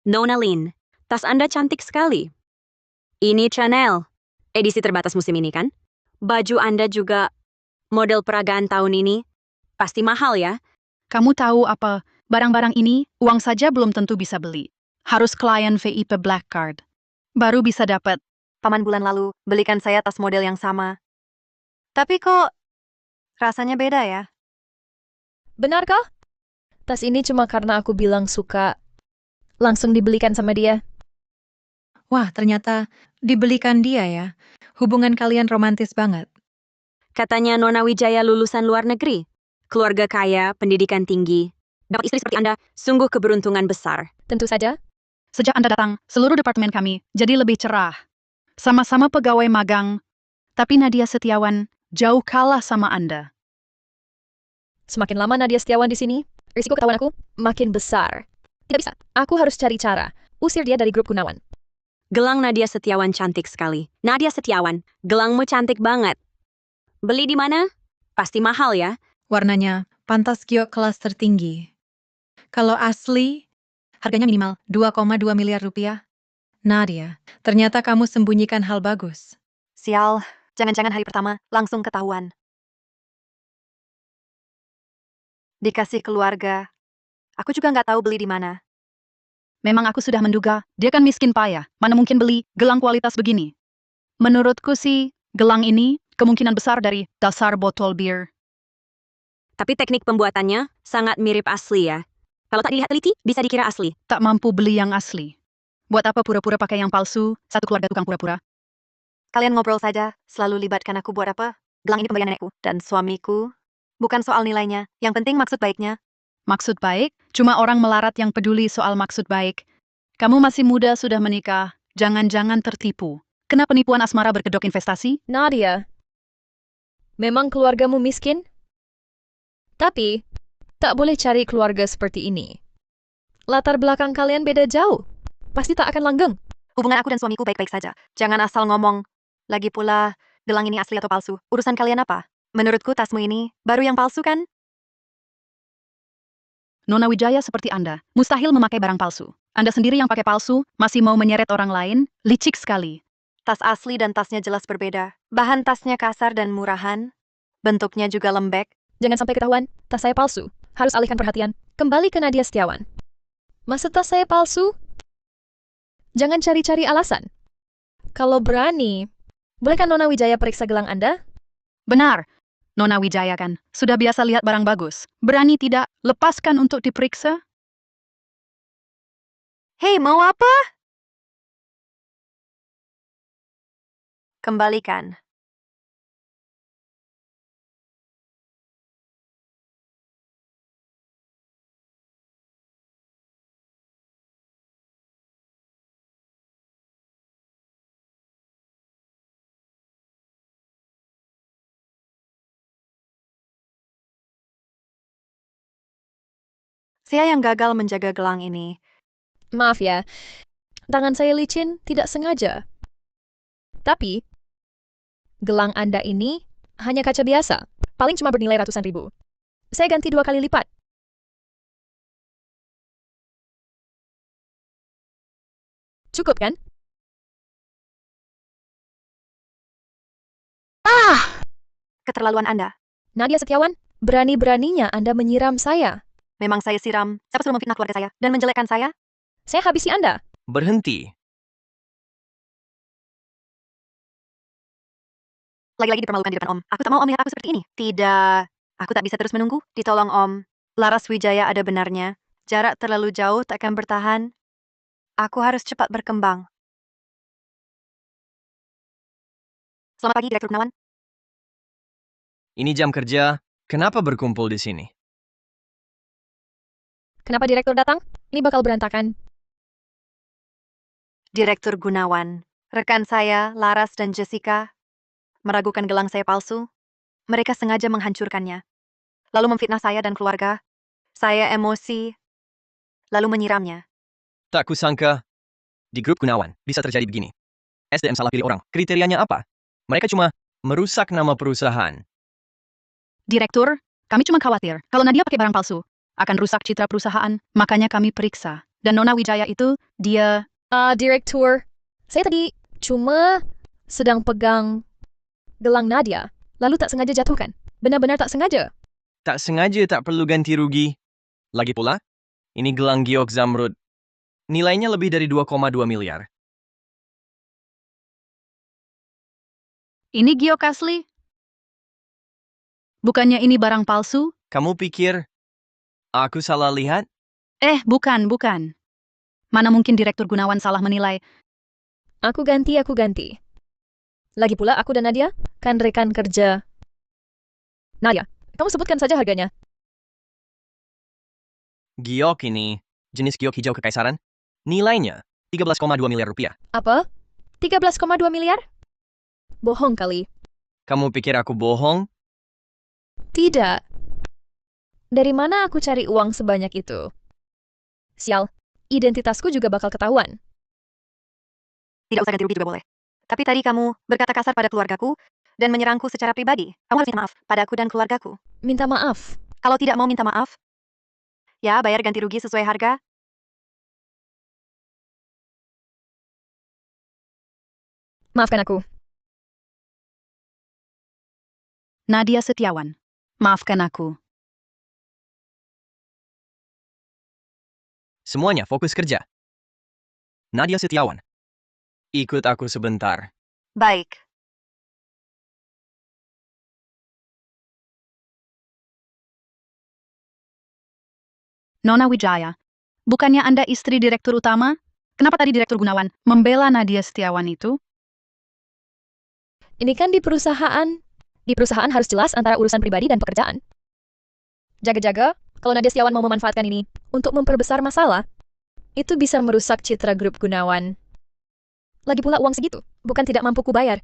Nona Lin, tas Anda cantik sekali. Ini Chanel, edisi terbatas musim ini kan? Baju Anda juga model peragaan tahun ini. Pasti mahal ya? Kamu tahu apa? Barang-barang ini, uang saja belum tentu bisa beli. Harus klien VIP Black Card. Baru bisa dapat. Paman bulan lalu belikan saya tas model yang sama. Tapi kok rasanya beda ya? Benarkah? Tas ini cuma karena aku bilang suka. Langsung dibelikan sama dia. Wah, ternyata dibelikan dia ya. Hubungan kalian romantis banget. Katanya Nona Wijaya lulusan luar negeri. Keluarga kaya, pendidikan tinggi. Dapat istri seperti Anda, sungguh keberuntungan besar. Tentu saja. Sejak Anda datang, seluruh departemen kami jadi lebih cerah. Sama-sama pegawai magang, tapi Nadia Setiawan jauh kalah sama Anda. Semakin lama Nadia Setiawan di sini, risiko ketahuan aku makin besar. Tidak bisa. Aku harus cari cara. Usir dia dari grup Gunawan. Gelang Nadia Setiawan cantik sekali. Nadia Setiawan, gelangmu cantik banget. Beli di mana? Pasti mahal ya? Warnanya pantas giok kelas tertinggi. Kalau asli, harganya minimal 2,2 miliar rupiah. Nadia, ternyata kamu sembunyikan hal bagus. Sial, jangan-jangan hari pertama langsung ketahuan. Dikasih keluarga. Aku juga nggak tahu beli di mana. Memang aku sudah menduga, dia kan miskin payah. Mana mungkin beli gelang kualitas begini? Menurutku sih, gelang ini kemungkinan besar dari dasar botol bir. Tapi teknik pembuatannya sangat mirip asli ya. Kalau tak dilihat teliti, bisa dikira asli. Tak mampu beli yang asli. Buat apa pura-pura pakai yang palsu, satu keluarga tukang pura-pura? Kalian ngobrol saja, selalu libatkan aku buat apa? Gelang ini pemberian nenekku dan suamiku. Bukan soal nilainya, yang penting maksud baiknya. Maksud baik, cuma orang melarat yang peduli soal maksud baik. Kamu masih muda sudah menikah, jangan-jangan tertipu. Kena penipuan asmara berkedok investasi? Nadia, memang keluargamu miskin? Tapi, tak boleh cari keluarga seperti ini. Latar belakang kalian beda jauh. Pasti tak akan langgeng. Hubungan aku dan suamiku baik-baik saja. Jangan asal ngomong. Lagi pula, gelang ini asli atau palsu. Urusan kalian apa? Menurutku tasmu ini baru yang palsu kan? Nona Wijaya seperti Anda, mustahil memakai barang palsu. Anda sendiri yang pakai palsu, masih mau menyeret orang lain, licik sekali. Tas asli dan tasnya jelas berbeda. Bahan tasnya kasar dan murahan. Bentuknya juga lembek. Jangan sampai ketahuan, tas saya palsu. Harus alihkan perhatian. Kembali ke Nadia Setiawan. Masa tas saya palsu? Jangan cari-cari alasan. Kalau berani, bolehkah Nona Wijaya periksa gelang Anda? Benar. Nona Wijaya kan, sudah biasa lihat barang bagus. Berani tidak, lepaskan untuk diperiksa? Hei, mau apa? Kembalikan. Saya yang gagal menjaga gelang ini. Maaf ya, tangan saya licin tidak sengaja. Tapi, gelang Anda ini hanya kaca biasa. Paling cuma bernilai ratusan ribu. Saya ganti 2 kali lipat. Cukup kan? Keterlaluan Anda. Nadia Setiawan, berani-beraninya Anda menyiram saya. Memang saya siram. Siapa suruh memfitnah keluarga saya dan menjelekkan saya? Saya habisi Anda. Berhenti. Lagi-lagi dipermalukan di depan Om. Aku tak mau Om lihat aku seperti ini. Tidak. Aku tak bisa terus menunggu. Ditolong Om. Laras Wijaya ada benarnya. Jarak terlalu jauh tak akan bertahan. Aku harus cepat berkembang. Selamat pagi, Direktur Gunawan. Ini jam kerja. Kenapa berkumpul di sini? Kenapa direktur datang? Ini bakal berantakan. Direktur Gunawan. Rekan saya, Laras dan Jessica, meragukan gelang saya palsu. Mereka sengaja menghancurkannya. Lalu memfitnah saya dan keluarga. Saya emosi, lalu menyiramnya. Tak kusangka, di grup Gunawan bisa terjadi begini. SDM salah pilih orang. Kriterianya apa? Mereka cuma merusak nama perusahaan. Direktur, kami cuma khawatir kalau Nadia pakai barang palsu, akan rusak citra perusahaan, makanya kami periksa. Dan Nona Wijaya itu, dia... Direktur, saya tadi cuma sedang pegang gelang Nadia, lalu tak sengaja jatuhkan. Benar-benar tak sengaja. Tak sengaja tak perlu ganti rugi. Lagi pula, ini gelang giok zamrud. Nilainya lebih dari 2,2 miliar. Ini giok asli? Bukannya ini barang palsu? Kamu pikir aku salah lihat? Bukan. Mana mungkin Direktur Gunawan salah menilai. Aku ganti. Lagi pula aku dan Nadia kan rekan kerja. Nadia, kamu sebutkan saja harganya. Giok ini, jenis giok hijau kekaisaran, nilainya 13,2 miliar rupiah. Apa? 13,2 miliar? Bohong kali. Kamu pikir aku bohong? Tidak. Dari mana aku cari uang sebanyak itu? Sial, identitasku juga bakal ketahuan. Tidak usah ganti rugi juga boleh. Tapi tadi kamu berkata kasar pada keluargaku dan menyerangku secara pribadi. Kamu harus minta maaf padaku dan keluargaku. Minta maaf? Kalau tidak mau minta maaf, ya bayar ganti rugi sesuai harga. Maafkan aku. Nadia Setiawan, maafkan aku. Semuanya fokus kerja. Nadia Setiawan. Ikut aku sebentar. Baik. Nona Wijaya, bukannya Anda istri Direktur Utama? Kenapa tadi Direktur Gunawan membela Nadia Setiawan itu? Ini kan di perusahaan. Di perusahaan harus jelas antara urusan pribadi dan pekerjaan. Jaga-jaga, kalau Nadia Setiawan mau memanfaatkan ini untuk memperbesar masalah, itu bisa merusak citra grup Gunawan. Lagi pula uang segitu, bukan tidak mampu kubayar.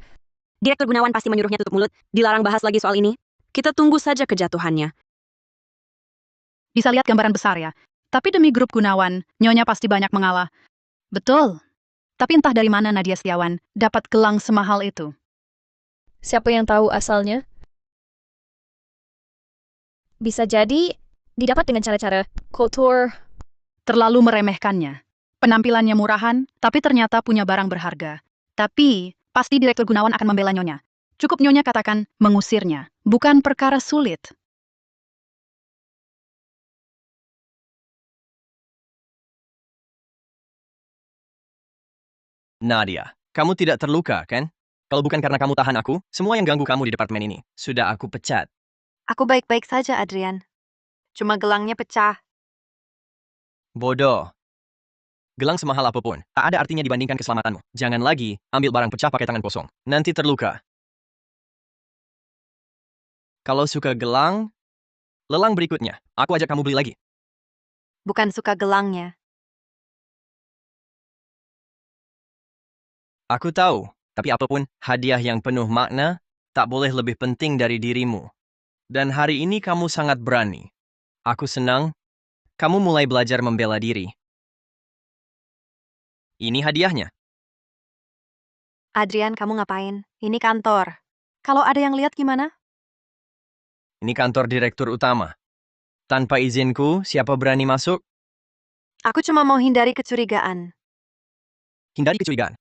Direktur Gunawan pasti menyuruhnya tutup mulut, dilarang bahas lagi soal ini. Kita tunggu saja kejatuhannya. Bisa lihat gambaran besar ya. Tapi demi grup Gunawan, Nyonya pasti banyak mengalah. Betul. Tapi entah dari mana Nadia Setiawan dapat gelang semahal itu. Siapa yang tahu asalnya? Bisa jadi didapat dengan cara-cara kotor. Terlalu meremehkannya. Penampilannya murahan, tapi ternyata punya barang berharga. Tapi, pasti Direktur Gunawan akan membela Nyonya. Cukup Nyonya katakan mengusirnya. Bukan perkara sulit. Nadia, kamu tidak terluka, kan? Kalau bukan karena kamu tahan aku, semua yang ganggu kamu di departemen ini sudah aku pecat. Aku baik-baik saja, Adrian. Cuma gelangnya pecah. Bodoh. Gelang semahal apapun, tak ada artinya dibandingkan keselamatanmu. Jangan lagi ambil barang pecah pakai tangan kosong. Nanti terluka. Kalau suka gelang, lelang berikutnya. Aku ajak kamu beli lagi. Bukan suka gelangnya. Aku tahu, tapi apapun hadiah yang penuh makna, tak boleh lebih penting dari dirimu. Dan hari ini kamu sangat berani. Aku senang, kamu mulai belajar membela diri. Ini hadiahnya. Adrian, kamu ngapain? Ini kantor. Kalau ada yang lihat gimana? Ini kantor direktur utama. Tanpa izinku, siapa berani masuk? Aku cuma mau hindari kecurigaan. Hindari kecurigaan.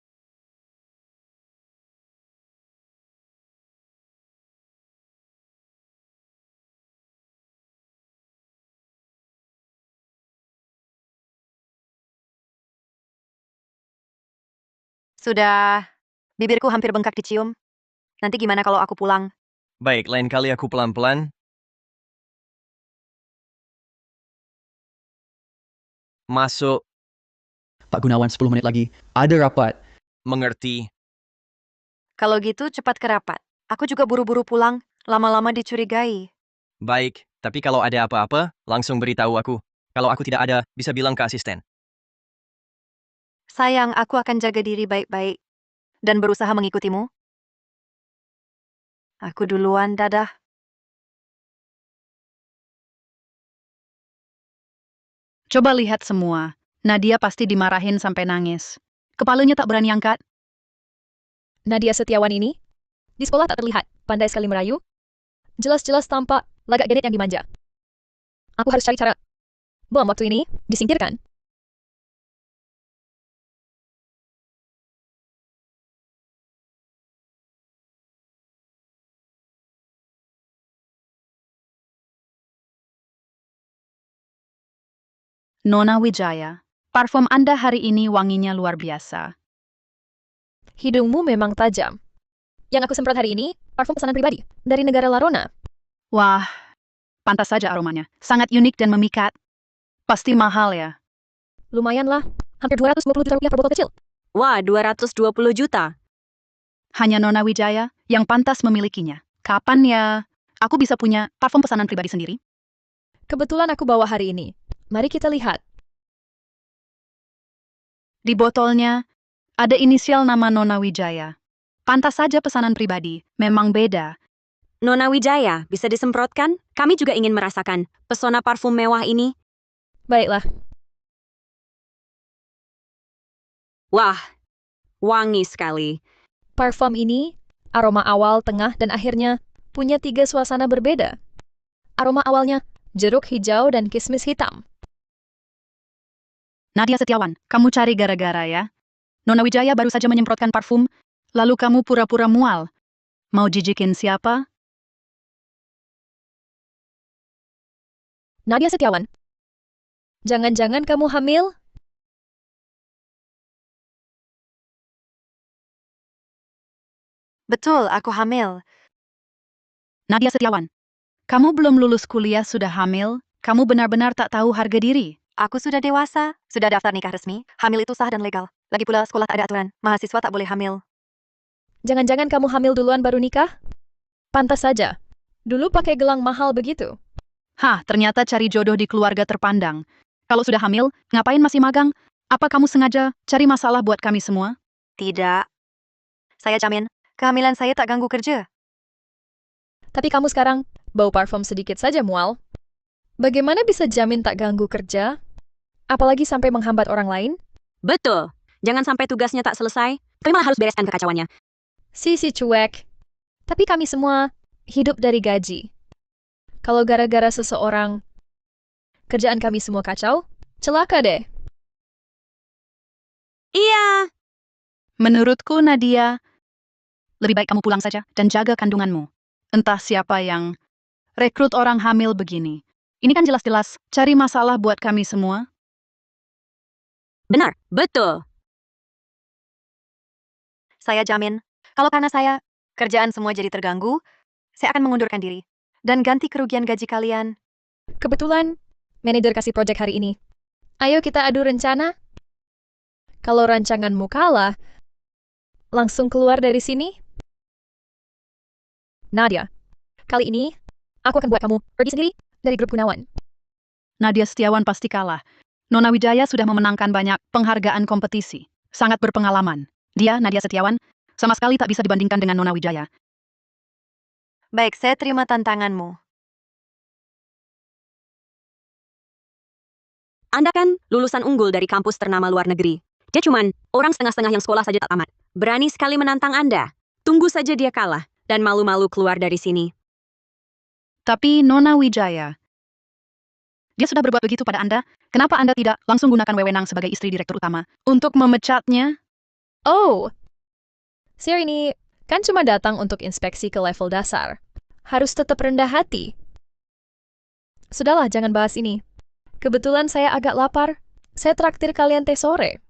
Sudah, bibirku hampir bengkak dicium. Nanti gimana kalau aku pulang? Baik, lain kali aku pelan-pelan. Masuk. Pak Gunawan 10 menit lagi. Ada rapat. Mengerti. Kalau gitu cepat ke rapat. Aku juga buru-buru pulang. Lama-lama dicurigai. Baik, tapi kalau ada apa-apa, langsung beritahu aku. Kalau aku tidak ada, bisa bilang ke asisten. Sayang, aku akan jaga diri baik-baik. Dan berusaha mengikutimu. Aku duluan, dadah. Coba lihat semua. Nadia pasti dimarahin sampai nangis. Kepalanya tak berani angkat. Nadia Setiawan ini, di sekolah tak terlihat, pandai sekali merayu. Jelas-jelas tampak lagak genet yang dimanja. Aku harus cari cara. Bom waktu ini, disingkirkan. Nona Wijaya, parfum Anda hari ini wanginya luar biasa. Hidungmu memang tajam. Yang aku semprot hari ini, parfum pesanan pribadi dari negara Larona. Wah, pantas saja aromanya. Sangat unik dan memikat. Pasti mahal ya. Lumayan lah, hampir 220 juta rupiah per botol kecil. Wah, 220 juta. Hanya Nona Wijaya yang pantas memilikinya. Kapan ya aku bisa punya parfum pesanan pribadi sendiri? Kebetulan aku bawa hari ini. Mari kita lihat. Di botolnya ada inisial nama Nona Wijaya. Pantas saja pesanan pribadi, memang beda. Nona Wijaya, bisa disemprotkan? Kami juga ingin merasakan pesona parfum mewah ini. Baiklah, Wah, wangi sekali. parfum ini, aroma awal, tengah, dan akhirnya punya 3 suasana berbeda. Aroma awalnya, jeruk hijau dan kismis hitam. Nadia Setiawan, kamu cari gara-gara ya. Nona Wijaya baru saja menyemprotkan parfum, lalu kamu pura-pura mual. Mau jijikin siapa? Nadia Setiawan. Jangan-jangan kamu hamil? Betul, aku hamil. Nadia Setiawan, kamu belum lulus kuliah sudah hamil? Kamu benar-benar tak tahu harga diri. Aku sudah dewasa, sudah daftar nikah resmi, hamil itu sah dan legal. Lagi pula sekolah tak ada aturan, mahasiswa tak boleh hamil. Jangan-jangan kamu hamil duluan baru nikah? Pantas saja. Dulu pakai gelang mahal begitu. Hah, ternyata cari jodoh di keluarga terpandang. Kalau sudah hamil, ngapain masih magang? Apa kamu sengaja cari masalah buat kami semua? Tidak. Saya jamin, kehamilan saya tak ganggu kerja. Tapi kamu sekarang bau parfum sedikit saja mual. Bagaimana bisa jamin tak ganggu kerja? Apalagi sampai menghambat orang lain? Betul. Jangan sampai tugasnya tak selesai. Kami malah harus bereskan kekacauannya. Si cuek. Tapi kami semua hidup dari gaji. Kalau gara-gara seseorang, kerjaan kami semua kacau, celaka deh. Iya. Menurutku, Nadia, lebih baik kamu pulang saja dan jaga kandunganmu. Entah siapa yang rekrut orang hamil begini. Ini kan jelas-jelas cari masalah buat kami semua. Benar, betul. Saya jamin, kalau karena saya, kerjaan semua jadi terganggu, saya akan mengundurkan diri. Dan ganti kerugian gaji kalian. Kebetulan, manajer kasih proyek hari ini. Ayo kita adu rencana. Kalau rancanganmu kalah, langsung keluar dari sini. Nadia, kali ini, aku akan buat kamu pergi sendiri dari grup Gunawan. Nadia Setiawan pasti kalah. Nona Wijaya sudah memenangkan banyak penghargaan kompetisi. Sangat berpengalaman. Dia, Nadia Setiawan, sama sekali tak bisa dibandingkan dengan Nona Wijaya. Baik, saya terima tantanganmu. Anda kan lulusan unggul dari kampus ternama luar negeri. Dia cuman orang setengah-setengah yang sekolah saja tak tamat. Berani sekali menantang Anda. Tunggu saja dia kalah dan malu-malu keluar dari sini. Tapi Nona Wijaya, dia sudah berbuat begitu pada Anda. Kenapa Anda tidak langsung gunakan wewenang sebagai istri direktur utama untuk memecatnya? Oh, Sir ini kan cuma datang untuk inspeksi ke level dasar. Harus tetap rendah hati. Sudahlah, jangan bahas ini. Kebetulan saya agak lapar. Saya traktir kalian teh sore.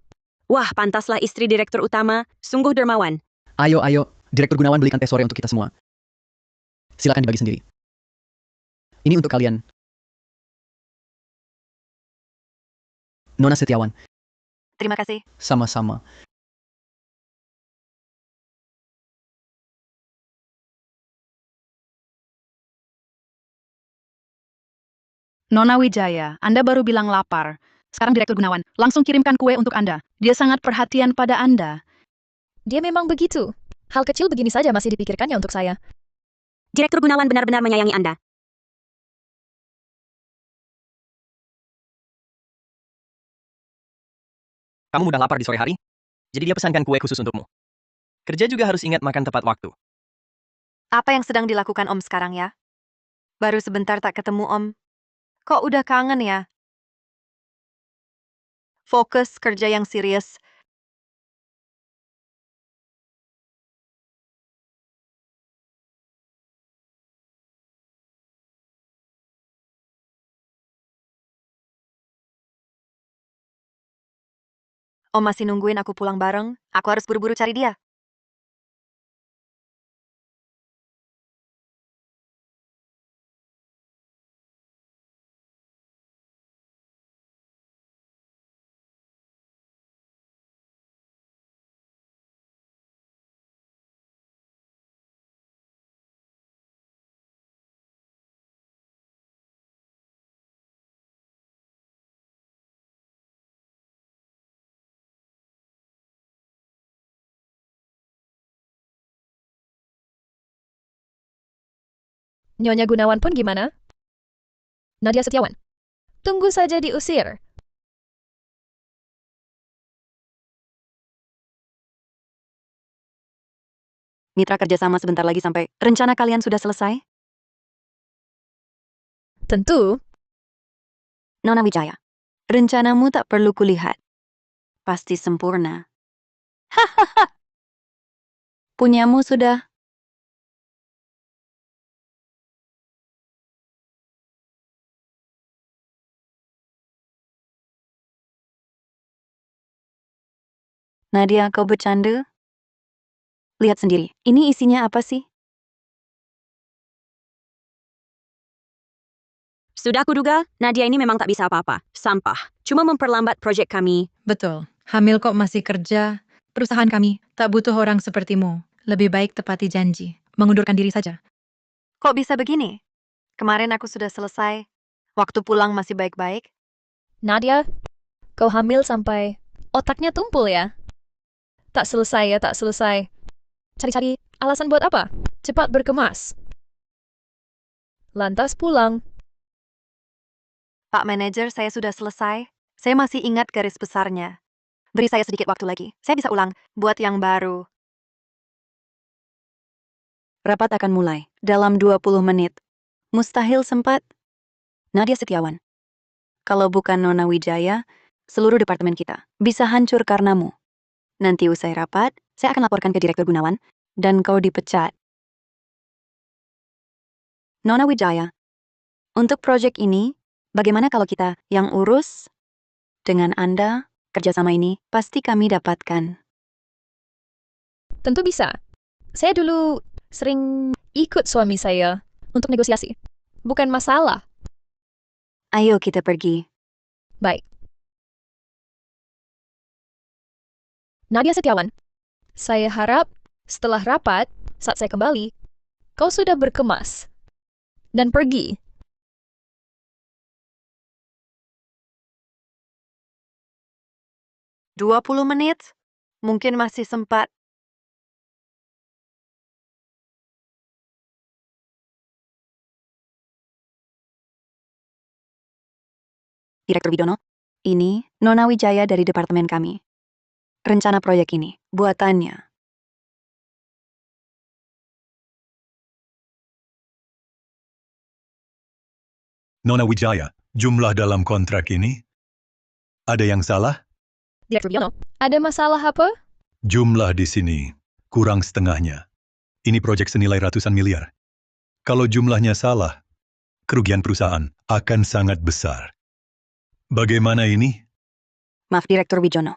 Wah, pantaslah istri direktur utama. Sungguh dermawan. Ayo, Direktur Gunawan belikan teh sore untuk kita semua. Silakan dibagi sendiri. Ini untuk kalian. Nona Setiawan, Terima kasih. sama-sama. Nona Wijaya, Anda baru bilang lapar. Sekarang Direktur Gunawan, langsung kirimkan kue untuk Anda. Dia sangat perhatian pada Anda. Dia memang begitu. Hal kecil begini saja masih dipikirkannya untuk saya. Direktur Gunawan benar-benar menyayangi Anda. Kamu mudah lapar di sore hari? Jadi dia pesankan kue khusus untukmu. Kerja juga harus ingat makan tepat waktu. Apa yang sedang dilakukan Om sekarang ya? Baru sebentar tak ketemu Om. Kok udah kangen ya? Fokus kerja yang serius. Om masih nungguin aku pulang bareng. Aku harus buru-buru cari dia. Nyonya Gunawan pun gimana? Nadia Setiawan. Tunggu saja diusir. Mitra kerjasama sebentar lagi sampai. Rencana kalian sudah selesai? Tentu. Nona Wijaya, rencanamu tak perlu kulihat. Pasti sempurna. Hahaha. Punyamu sudah. Nadia, kau bercanda? Lihat sendiri, ini isinya apa sih? Sudah kuduga, Nadia ini memang tak bisa apa-apa. Sampah. Cuma memperlambat proyek kami. Betul. Hamil kok masih kerja? Perusahaan kami tak butuh orang sepertimu. Lebih baik tepati janji. Mengundurkan diri saja. Kok bisa begini? Kemarin aku sudah selesai. Waktu pulang masih baik-baik. Nadia, kau hamil sampai otaknya tumpul ya? Tak selesai ya, tak selesai. Cari-cari alasan buat apa? Cepat berkemas. Lantas pulang. Pak manajer, saya sudah selesai. Saya masih ingat garis besarnya. Beri saya sedikit waktu lagi. Saya bisa ulang, buat yang baru. Rapat akan mulai dalam 20 menit. Mustahil sempat. Nadia Setiawan. Kalau bukan Nona Wijaya, seluruh departemen kita bisa hancur karenamu. Nanti usai rapat, saya akan laporkan ke Direktur Gunawan, dan kau dipecat. Nona Wijaya, untuk proyek ini, bagaimana kalau kita yang urus? Dengan Anda, kerjasama ini pasti kami dapatkan. Tentu bisa. Saya dulu sering ikut suami saya untuk negosiasi. Bukan masalah. Ayo kita pergi. Baik. Nadia Setiawan, saya harap setelah rapat, saat saya kembali, kau sudah berkemas dan pergi. Dua 20 menit? Mungkin masih sempat. Direktur Widono, ini Nona Wijaya dari departemen kami. Rencana proyek ini, buatannya. Nona Wijaya, jumlah dalam kontrak ini? Ada yang salah? Direktur Biono, ada masalah apa? Jumlah di sini kurang setengahnya. Ini proyek senilai ratusan miliar. Kalau jumlahnya salah, kerugian perusahaan akan sangat besar. Bagaimana ini? Maaf Direktur Wijono.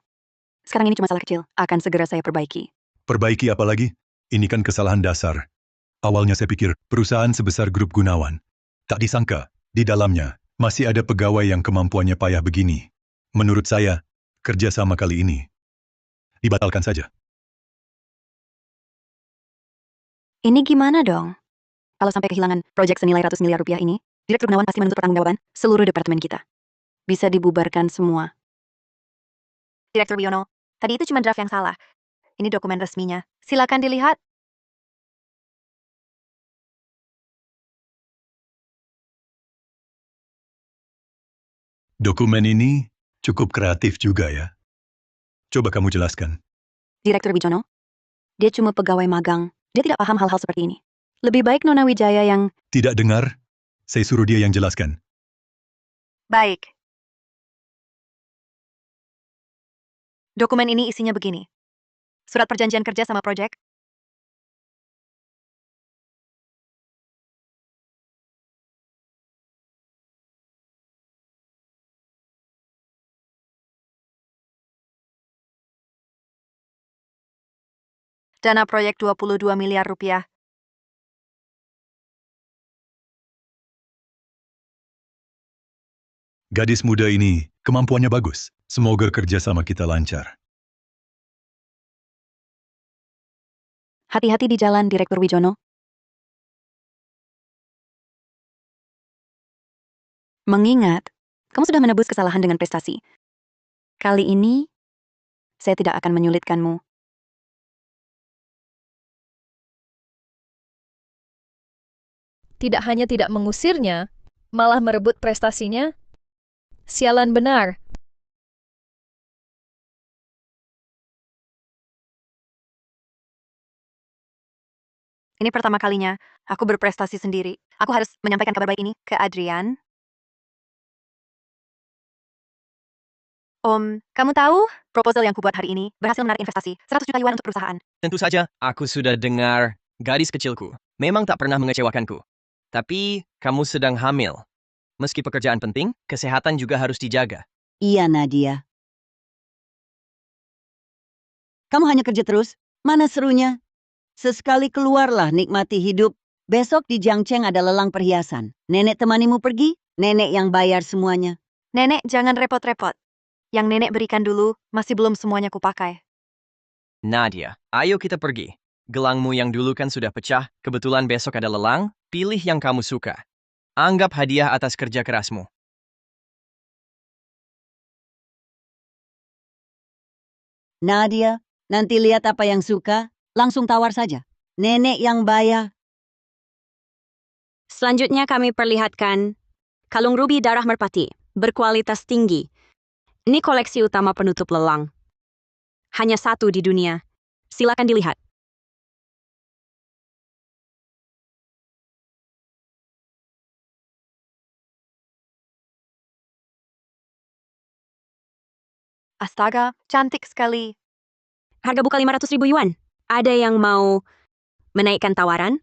Sekarang ini cuma salah kecil, akan segera saya perbaiki. Perbaiki apa lagi? Ini kan kesalahan dasar. Awalnya saya pikir perusahaan sebesar Grup Gunawan. Tak disangka, di dalamnya masih ada pegawai yang kemampuannya payah begini. Menurut saya, kerjasama kali ini dibatalkan saja. Ini gimana dong? Kalau sampai kehilangan proyek senilai ratus miliar rupiah ini, Direktur Gunawan pasti menuntut pertanggungjawaban seluruh departemen kita. Bisa dibubarkan semua. Direktur Wiono, tadi itu cuma draft yang salah. Ini dokumen resminya. Silakan dilihat. Dokumen ini cukup kreatif juga ya. Coba kamu jelaskan. Direktur Wijono, dia cuma pegawai magang. Dia tidak paham hal-hal seperti ini. Lebih baik Nona Wijaya yang... Tidak dengar? Saya suruh dia yang jelaskan. Baik. Dokumen ini isinya begini. Surat perjanjian kerja sama proyek, Dana proyek 22 miliar rupiah. Gadis muda ini, kemampuannya bagus. Semoga kerjasama kita lancar. Hati-hati di jalan, Direktur Wijono. Mengingat, kamu sudah menebus kesalahan dengan prestasi. Kali ini, saya tidak akan menyulitkanmu. Tidak hanya tidak mengusirnya, malah merebut prestasinya. Sialan benar. Ini pertama kalinya aku berprestasi sendiri. Aku harus menyampaikan kabar baik ini ke Adrian. Om, kamu tahu proposal yang kubuat hari ini berhasil menarik investasi 100 juta yuan untuk perusahaan. Tentu saja, aku sudah dengar gadis kecilku. Memang tak pernah mengecewakanku. Tapi, kamu sedang hamil. Meski pekerjaan penting, kesehatan juga harus dijaga. Iya, Nadia. Kamu hanya kerja terus? Mana serunya? Sesekali keluarlah nikmati hidup. Besok di Jiangcheng ada lelang perhiasan. Nenek temanimu pergi, nenek yang bayar semuanya. Nenek, jangan repot-repot. Yang nenek berikan dulu, masih belum semuanya kupakai. Nadia, ayo kita pergi. Gelangmu yang dulu kan sudah pecah, kebetulan besok ada lelang, pilih yang kamu suka. Anggap hadiah atas kerja kerasmu. Nadia, nanti lihat apa yang suka, langsung tawar saja. Nenek yang bayar. Selanjutnya kami perlihatkan kalung rubi darah merpati, berkualitas tinggi. Ini koleksi utama penutup lelang. Hanya satu di dunia. Silakan dilihat. Astaga, cantik sekali. Harga buka 500.000 yuan. Ada yang mau menaikkan tawaran?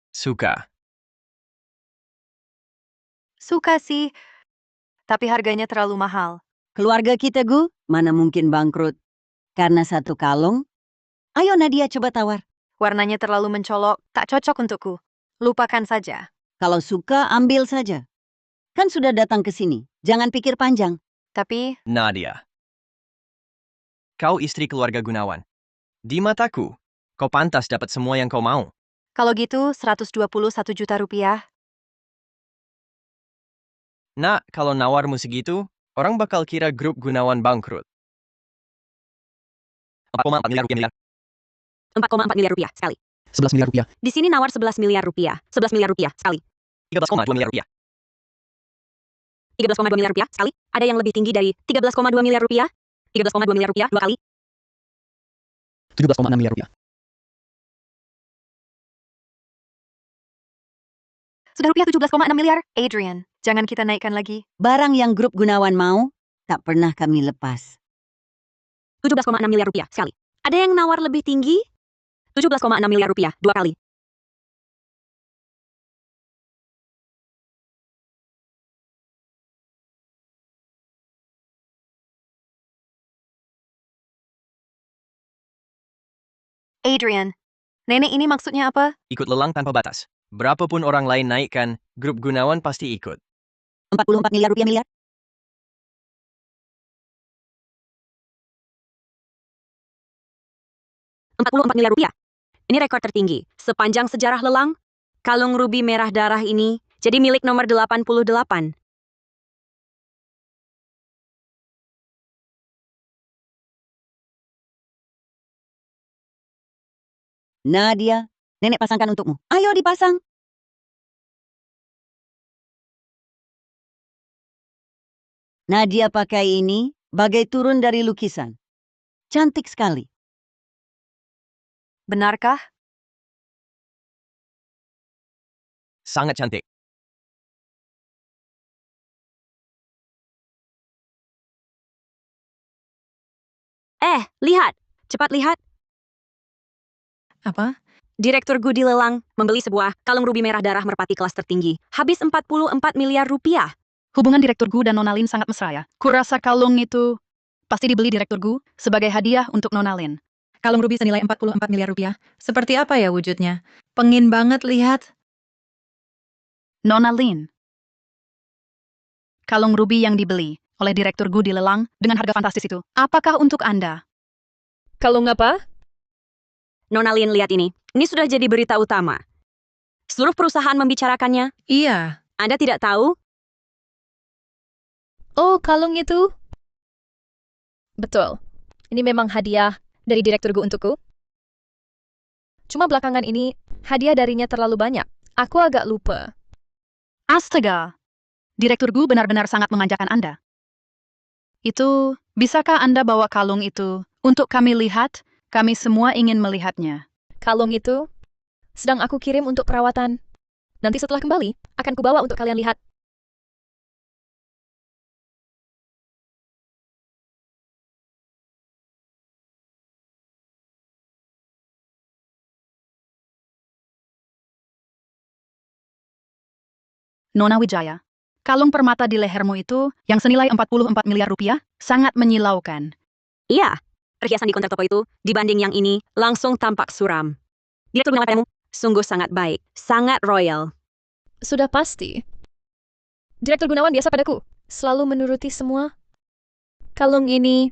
Suka. Suka sih, tapi harganya terlalu mahal. Keluarga kita, Gu, mana mungkin bangkrut? Karena satu kalung? Ayo Nadia coba tawar. Warnanya terlalu mencolok, tak cocok untukku. Lupakan saja. Kalau suka, ambil saja. Kan sudah datang ke sini. Jangan pikir panjang. Tapi, Nadia. Kau istri keluarga Gunawan. Di mataku, kau pantas dapat semua yang kau mau. kalau gitu 121 juta rupiah. Nak, kalau nawarmu segitu, orang bakal kira grup Gunawan bangkrut. 4,4 miliar rupiah. 4,4 miliar rupiah sekali. 11 miliar rupiah. Di sini nawar 11 miliar rupiah. 11 miliar rupiah sekali. 13,2 miliar rupiah. 13,2 miliar rupiah sekali. Ada yang lebih tinggi dari 13,2 miliar rupiah? 13,2 miliar rupiah dua kali. 17,6 miliar rupiah. Sudah rupiah 17,6 miliar. Adrian, jangan kita naikkan lagi. Barang yang grup Gunawan mau, tak pernah kami lepas. 17,6 miliar rupiah sekali. Ada yang nawar lebih tinggi? 17,6 miliar rupiah dua kali. Adrian, nenek ini maksudnya apa? Ikut lelang tanpa batas. Berapapun orang lain naikkan, grup Gunawan pasti ikut. 44 miliar rupiah miliar. Rp44 miliar rupiah. Ini rekor tertinggi. Sepanjang sejarah lelang, kalung rubi merah darah ini jadi milik nomor 88. Nadia, nenek pasangkan untukmu. Ayo dipasang. Nadia pakai ini bagai turun dari lukisan. Cantik sekali. Benarkah? Sangat cantik. Lihat. Cepat lihat. Apa? Direktur Gu dilelang, membeli sebuah kalung rubi merah darah merpati kelas tertinggi. Habis 44 miliar rupiah. Hubungan Direktur Gu dan Nona Lin sangat mesra ya. Kurasa kalung itu pasti dibeli Direktur Gu sebagai hadiah untuk Nona Lin. Kalung rubi senilai 44 miliar rupiah. Seperti apa ya wujudnya? Pengin banget lihat. Nona Lin. Kalung rubi yang dibeli oleh Direktur Gu dilelang dengan harga fantastis itu. Apakah untuk Anda? Kalung apa? Nona Lin, lihat ini. Ini sudah jadi berita utama. Seluruh perusahaan membicarakannya. Iya. Anda tidak tahu? Oh, kalung itu? Betul. Ini memang hadiah dari Direktur Gu untukku. Cuma belakangan ini, hadiah darinya terlalu banyak. Aku agak lupa. Astaga. Direktur Gu benar-benar sangat memanjakan Anda. Itu, bisakah Anda bawa kalung itu untuk kami lihat? Kami semua ingin melihatnya. Kalung itu sedang aku kirim untuk perawatan. Nanti setelah kembali, akan kubawa untuk kalian lihat. Nona Wijaya, kalung permata di lehermu itu yang senilai 44 miliar rupiah sangat menyilaukan. Iya. Perhiasan di konter toko itu, dibanding yang ini, langsung tampak suram. Direktur Gunawan padamu, sungguh sangat baik. Sangat royal. Sudah pasti. Direktur Gunawan biasa padaku. Selalu menuruti semua. Kalung ini,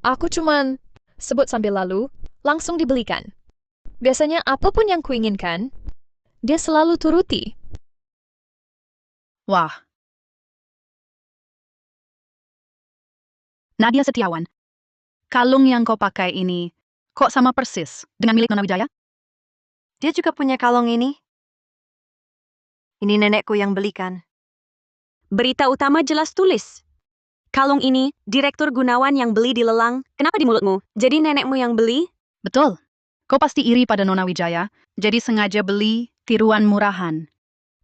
aku cuman sebut sambil lalu, langsung dibelikan. Biasanya apapun yang kuinginkan, dia selalu turuti. Wah. Nadia Setiawan, kalung yang kau pakai ini, kok sama persis dengan milik Nona Wijaya? Dia juga punya kalung ini. Ini nenekku yang belikan. Berita utama jelas tulis. Kalung ini, Direktur Gunawan yang beli di lelang. Kenapa di mulutmu? Jadi nenekmu yang beli? Betul. Kau pasti iri pada Nona Wijaya, jadi sengaja beli tiruan murahan.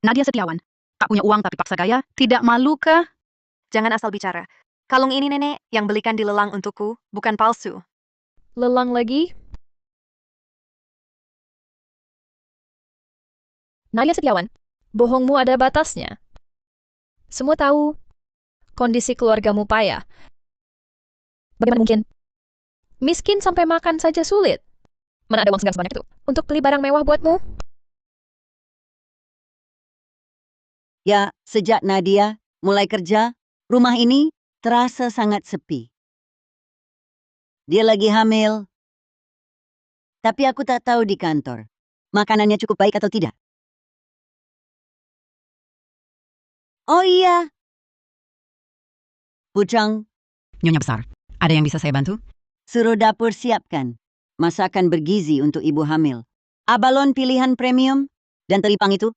Nadia Setiawan, tak punya uang tapi paksa gaya, tidak malu kah? Jangan asal bicara. Kalung ini nenek yang belikan di lelang untukku, bukan palsu. Lelang lagi? Nadia Setiawan, bohongmu ada batasnya. Semua tahu kondisi keluargamu payah. Bagaimana mungkin? Miskin sampai makan saja sulit. Mana ada uang sebanyak itu untuk beli barang mewah buatmu? Ya, sejak Nadia mulai kerja, rumah ini terasa sangat sepi. Dia lagi hamil. Tapi aku tak tahu di kantor, makanannya cukup baik atau tidak. Oh iya. Pucang, Nyonya besar, ada yang bisa saya bantu? suruh dapur siapkan masakan bergizi untuk ibu hamil. Abalon pilihan premium dan teripang itu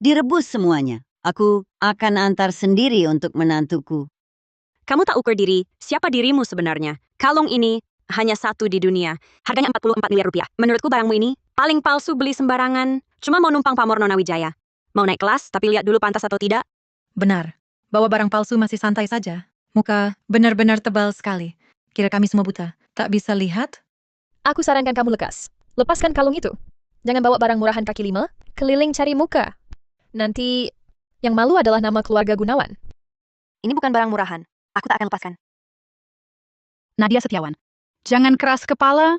direbus semuanya. Aku akan antar sendiri untuk menantuku. Kamu tak ukur diri, siapa dirimu sebenarnya? Kalung ini hanya satu di dunia. Harganya 44 miliar rupiah. Menurutku barangmu ini paling palsu, beli sembarangan. Cuma mau numpang pamor Nona Wijaya. Mau naik kelas, tapi lihat dulu pantas atau tidak. Benar. Bawa barang palsu masih santai saja. Muka benar-benar tebal sekali. Kira kami semua buta. Tak bisa lihat? Aku sarankan kamu lekas. Lepaskan kalung itu. Jangan bawa barang murahan kaki lima, keliling cari muka. Nanti yang malu adalah nama keluarga Gunawan. Ini bukan barang murahan. Aku tak akan lepaskan. Nadia Setiawan, jangan keras kepala.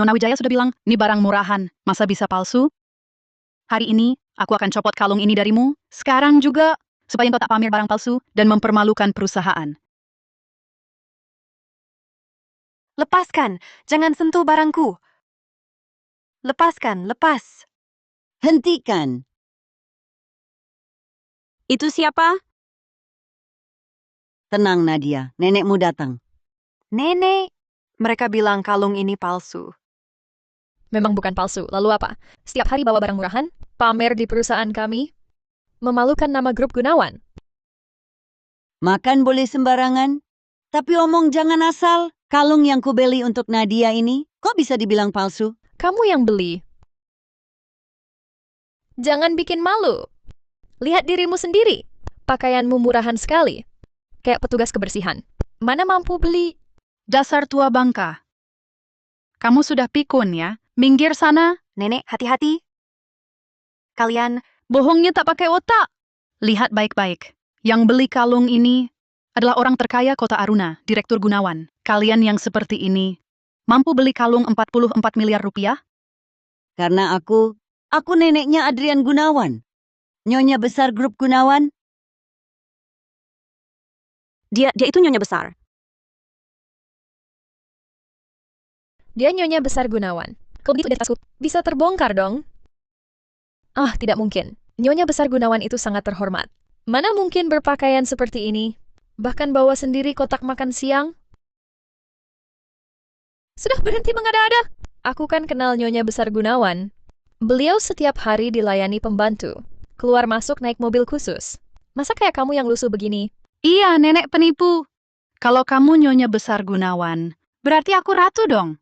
Nona Wijaya sudah bilang, ini barang murahan, masa bisa palsu? Hari ini, aku akan copot kalung ini darimu, sekarang juga, supaya kau tak pamer barang palsu dan mempermalukan perusahaan. Lepaskan, jangan sentuh barangku. Lepaskan, lepas. Hentikan. Itu siapa? Tenang Nadia, nenekmu datang. Nenek, mereka bilang kalung ini palsu. Memang bukan palsu. Lalu apa? Setiap hari bawa barang murahan, pamer di perusahaan kami, memalukan nama grup Gunawan. Makan boleh sembarangan, tapi omong jangan asal. Kalung yang kubeli untuk Nadia ini, kok bisa dibilang palsu? Kamu yang beli. Jangan bikin malu. Lihat dirimu sendiri. Pakaianmu murahan sekali. Kayak petugas kebersihan. Mana mampu beli? Dasar tua bangka. Kamu sudah pikun ya, minggir sana, Nenek, hati-hati. Kalian, Bohongnya tak pakai otak. Lihat baik-baik. Yang beli kalung ini adalah orang terkaya kota Aruna, Direktur Gunawan. Kalian yang seperti ini, mampu beli kalung 44 miliar rupiah? Karena aku neneknya Adrian Gunawan. Nyonya besar grup Gunawan. Dia itu nyonya besar. Dia nyonya besar Gunawan. Kalau begitu identitasku bisa terbongkar dong. Ah, tidak mungkin. Nyonya besar Gunawan itu sangat terhormat. Mana mungkin berpakaian seperti ini? Bahkan bawa sendiri kotak makan siang? Sudah berhenti mengada-ada. Aku kan kenal Nyonya besar Gunawan. Beliau setiap hari dilayani pembantu. Keluar masuk naik mobil khusus. Masa kayak kamu yang lusuh begini? Iya, nenek penipu. Kalau kamu nyonya besar Gunawan, berarti aku ratu dong.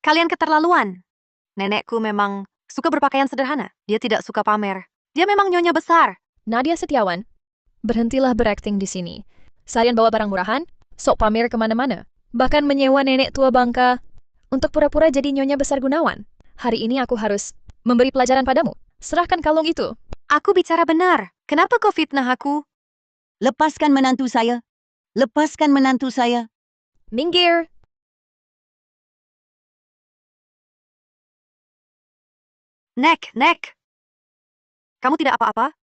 kalian keterlaluan. Nenekku memang suka berpakaian sederhana. Dia tidak suka pamer. Dia memang nyonya besar. Nadia Setiawan, berhentilah berakting di sini. Seharian bawa barang murahan, sok pamer kemana-mana. Bahkan menyewa nenek tua bangka untuk pura-pura jadi nyonya besar Gunawan. Hari ini aku harus memberi pelajaran padamu. Serahkan kalung itu. Aku bicara benar. Kenapa kau fitnah aku? Lepaskan menantu saya. Lepaskan menantu saya. Minggir. Nek. Kamu tidak apa-apa?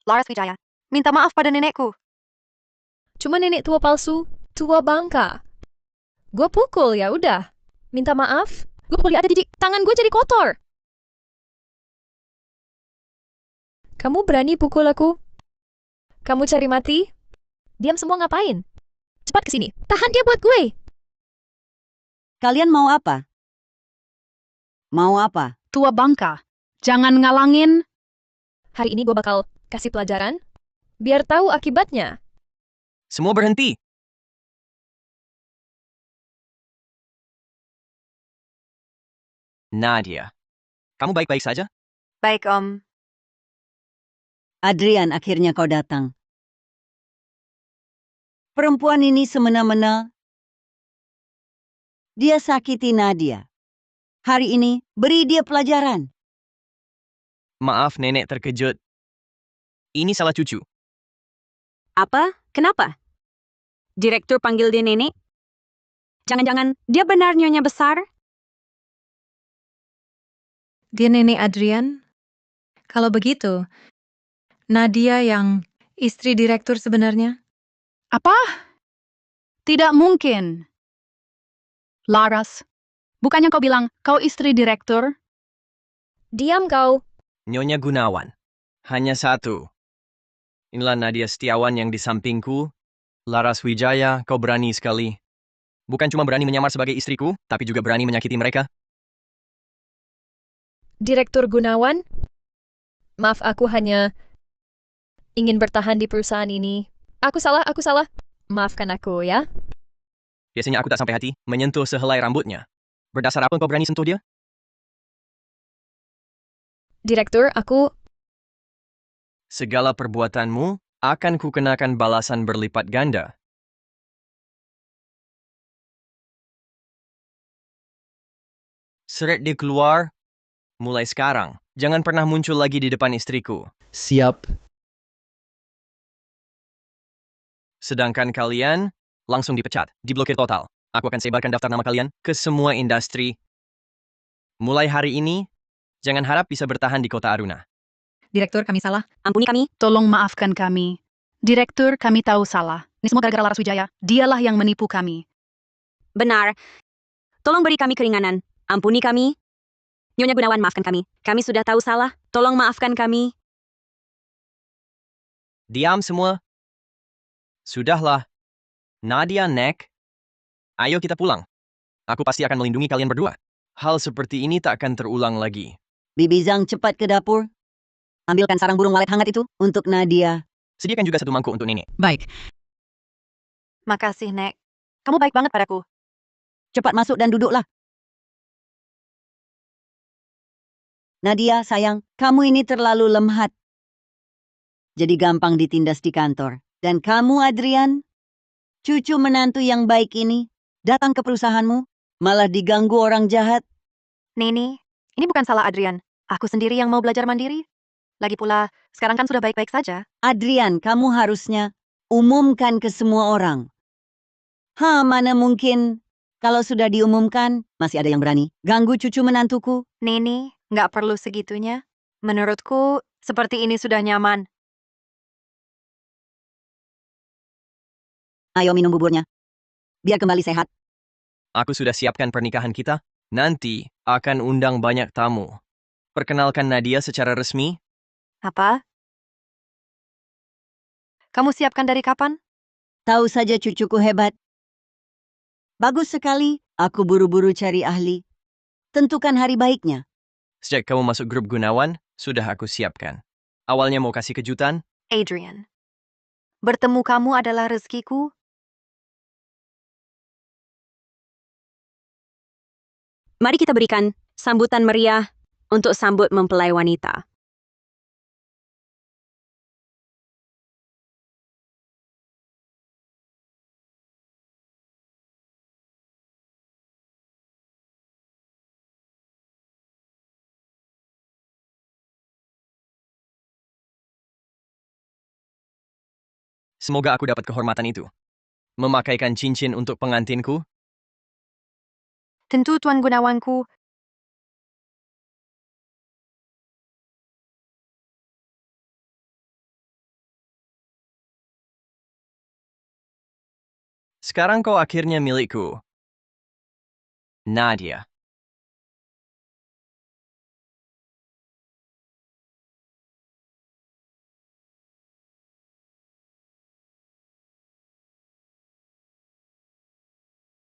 Laras Wijaya, minta maaf pada nenekku. Cuma nenek tua palsu, tua bangka. Gue pukul ya udah. Minta maaf. Gue pukul dia ada jijik. Tangan gue jadi kotor. Kamu berani pukul aku? Kamu cari mati? Diam semua ngapain? Cepat kesini. Tahan dia buat gue. Kalian mau apa? Mau apa? Tua bangka, jangan ngalangin. Hari ini gue bakal kasih pelajaran. Biar tahu akibatnya. Semua berhenti. Nadia, kamu baik-baik saja? Baik, Om. Adrian, akhirnya kau datang. Perempuan ini semena-mena. Dia sakiti Nadia. Hari ini, beri dia pelajaran. Maaf, nenek terkejut. Ini salah cucu. Apa? Kenapa? Direktur panggil dia nenek? Jangan-jangan dia benar nyonya besar? Dia nenek Adrian? Kalau begitu, Nadia yang istri direktur sebenarnya? Apa? Tidak mungkin. Laras, bukannya kau bilang kau istri direktur? Diam kau. Nyonya Gunawan. Hanya satu. Inilah Nadia Setiawan yang di sampingku. Laras Wijaya, kau berani sekali. Bukan cuma berani menyamar sebagai istriku, tapi juga berani menyakiti mereka. Direktur Gunawan? Maaf, aku hanya ingin bertahan di perusahaan ini. Aku salah. Maafkan aku ya. Biasanya aku tak sampai hati menyentuh sehelai rambutnya. Berdasar apa kau berani sentuh dia? Direktur, aku... Segala perbuatanmu akan kukenakan balasan berlipat ganda. Seret dia keluar. Mulai sekarang, jangan pernah muncul lagi di depan istriku. Siap. Sedangkan kalian langsung dipecat, diblokir total. Aku akan sebarkan daftar nama kalian ke semua industri. Mulai hari ini, jangan harap bisa bertahan di kota Aruna. Direktur, kami salah. Ampuni kami. Tolong maafkan kami. Direktur, kami tahu salah. Ini semua gara-gara Laras Wijaya. Dialah yang menipu kami. Benar. Tolong beri kami keringanan. Ampuni kami. Nyonya Gunawan, maafkan kami. Kami sudah tahu salah. Tolong maafkan kami. Diam semua. Sudahlah. Nadia, Nek. Ayo kita pulang. Aku pasti akan melindungi kalian berdua. Hal seperti ini tak akan terulang lagi. Bibi Zhang, cepat ke dapur. Ambilkan sarang burung walet hangat itu untuk Nadia. Sediakan juga satu mangkuk untuk nenek. Baik. Makasih, Nek. Kamu baik banget padaku. Cepat masuk dan duduklah. Nadia, sayang, kamu ini terlalu lemhat. Jadi gampang ditindas di kantor. Dan kamu, Adrian, Cucu menantu yang baik ini datang ke perusahaanmu, malah diganggu orang jahat. Nini, ini bukan salah Adrian. Aku sendiri yang mau belajar mandiri. Lagi pula, sekarang kan sudah baik-baik saja. Adrian, kamu harusnya umumkan ke semua orang. Mana mungkin kalau sudah diumumkan, masih ada yang berani ganggu cucu menantuku. Nini, nggak perlu segitunya. Menurutku, seperti ini sudah nyaman. Ayo minum buburnya. Biar kembali sehat. Aku sudah siapkan pernikahan kita. Nanti akan undang banyak tamu. Perkenalkan Nadia secara resmi. Apa? Kamu siapkan dari kapan? Tahu saja cucuku hebat. Bagus sekali, aku buru-buru cari ahli. Tentukan hari baiknya. Sejak kamu masuk grup Gunawan, sudah aku siapkan. Awalnya mau kasih kejutan. Adrian. Bertemu kamu adalah rezekiku. Mari kita berikan sambutan meriah untuk sambut mempelai wanita. Semoga aku dapat kehormatan itu. Memakaikan cincin untuk pengantinku. Tentu Tuan Gunawanku. Sekarang kau akhirnya milikku. Nadia.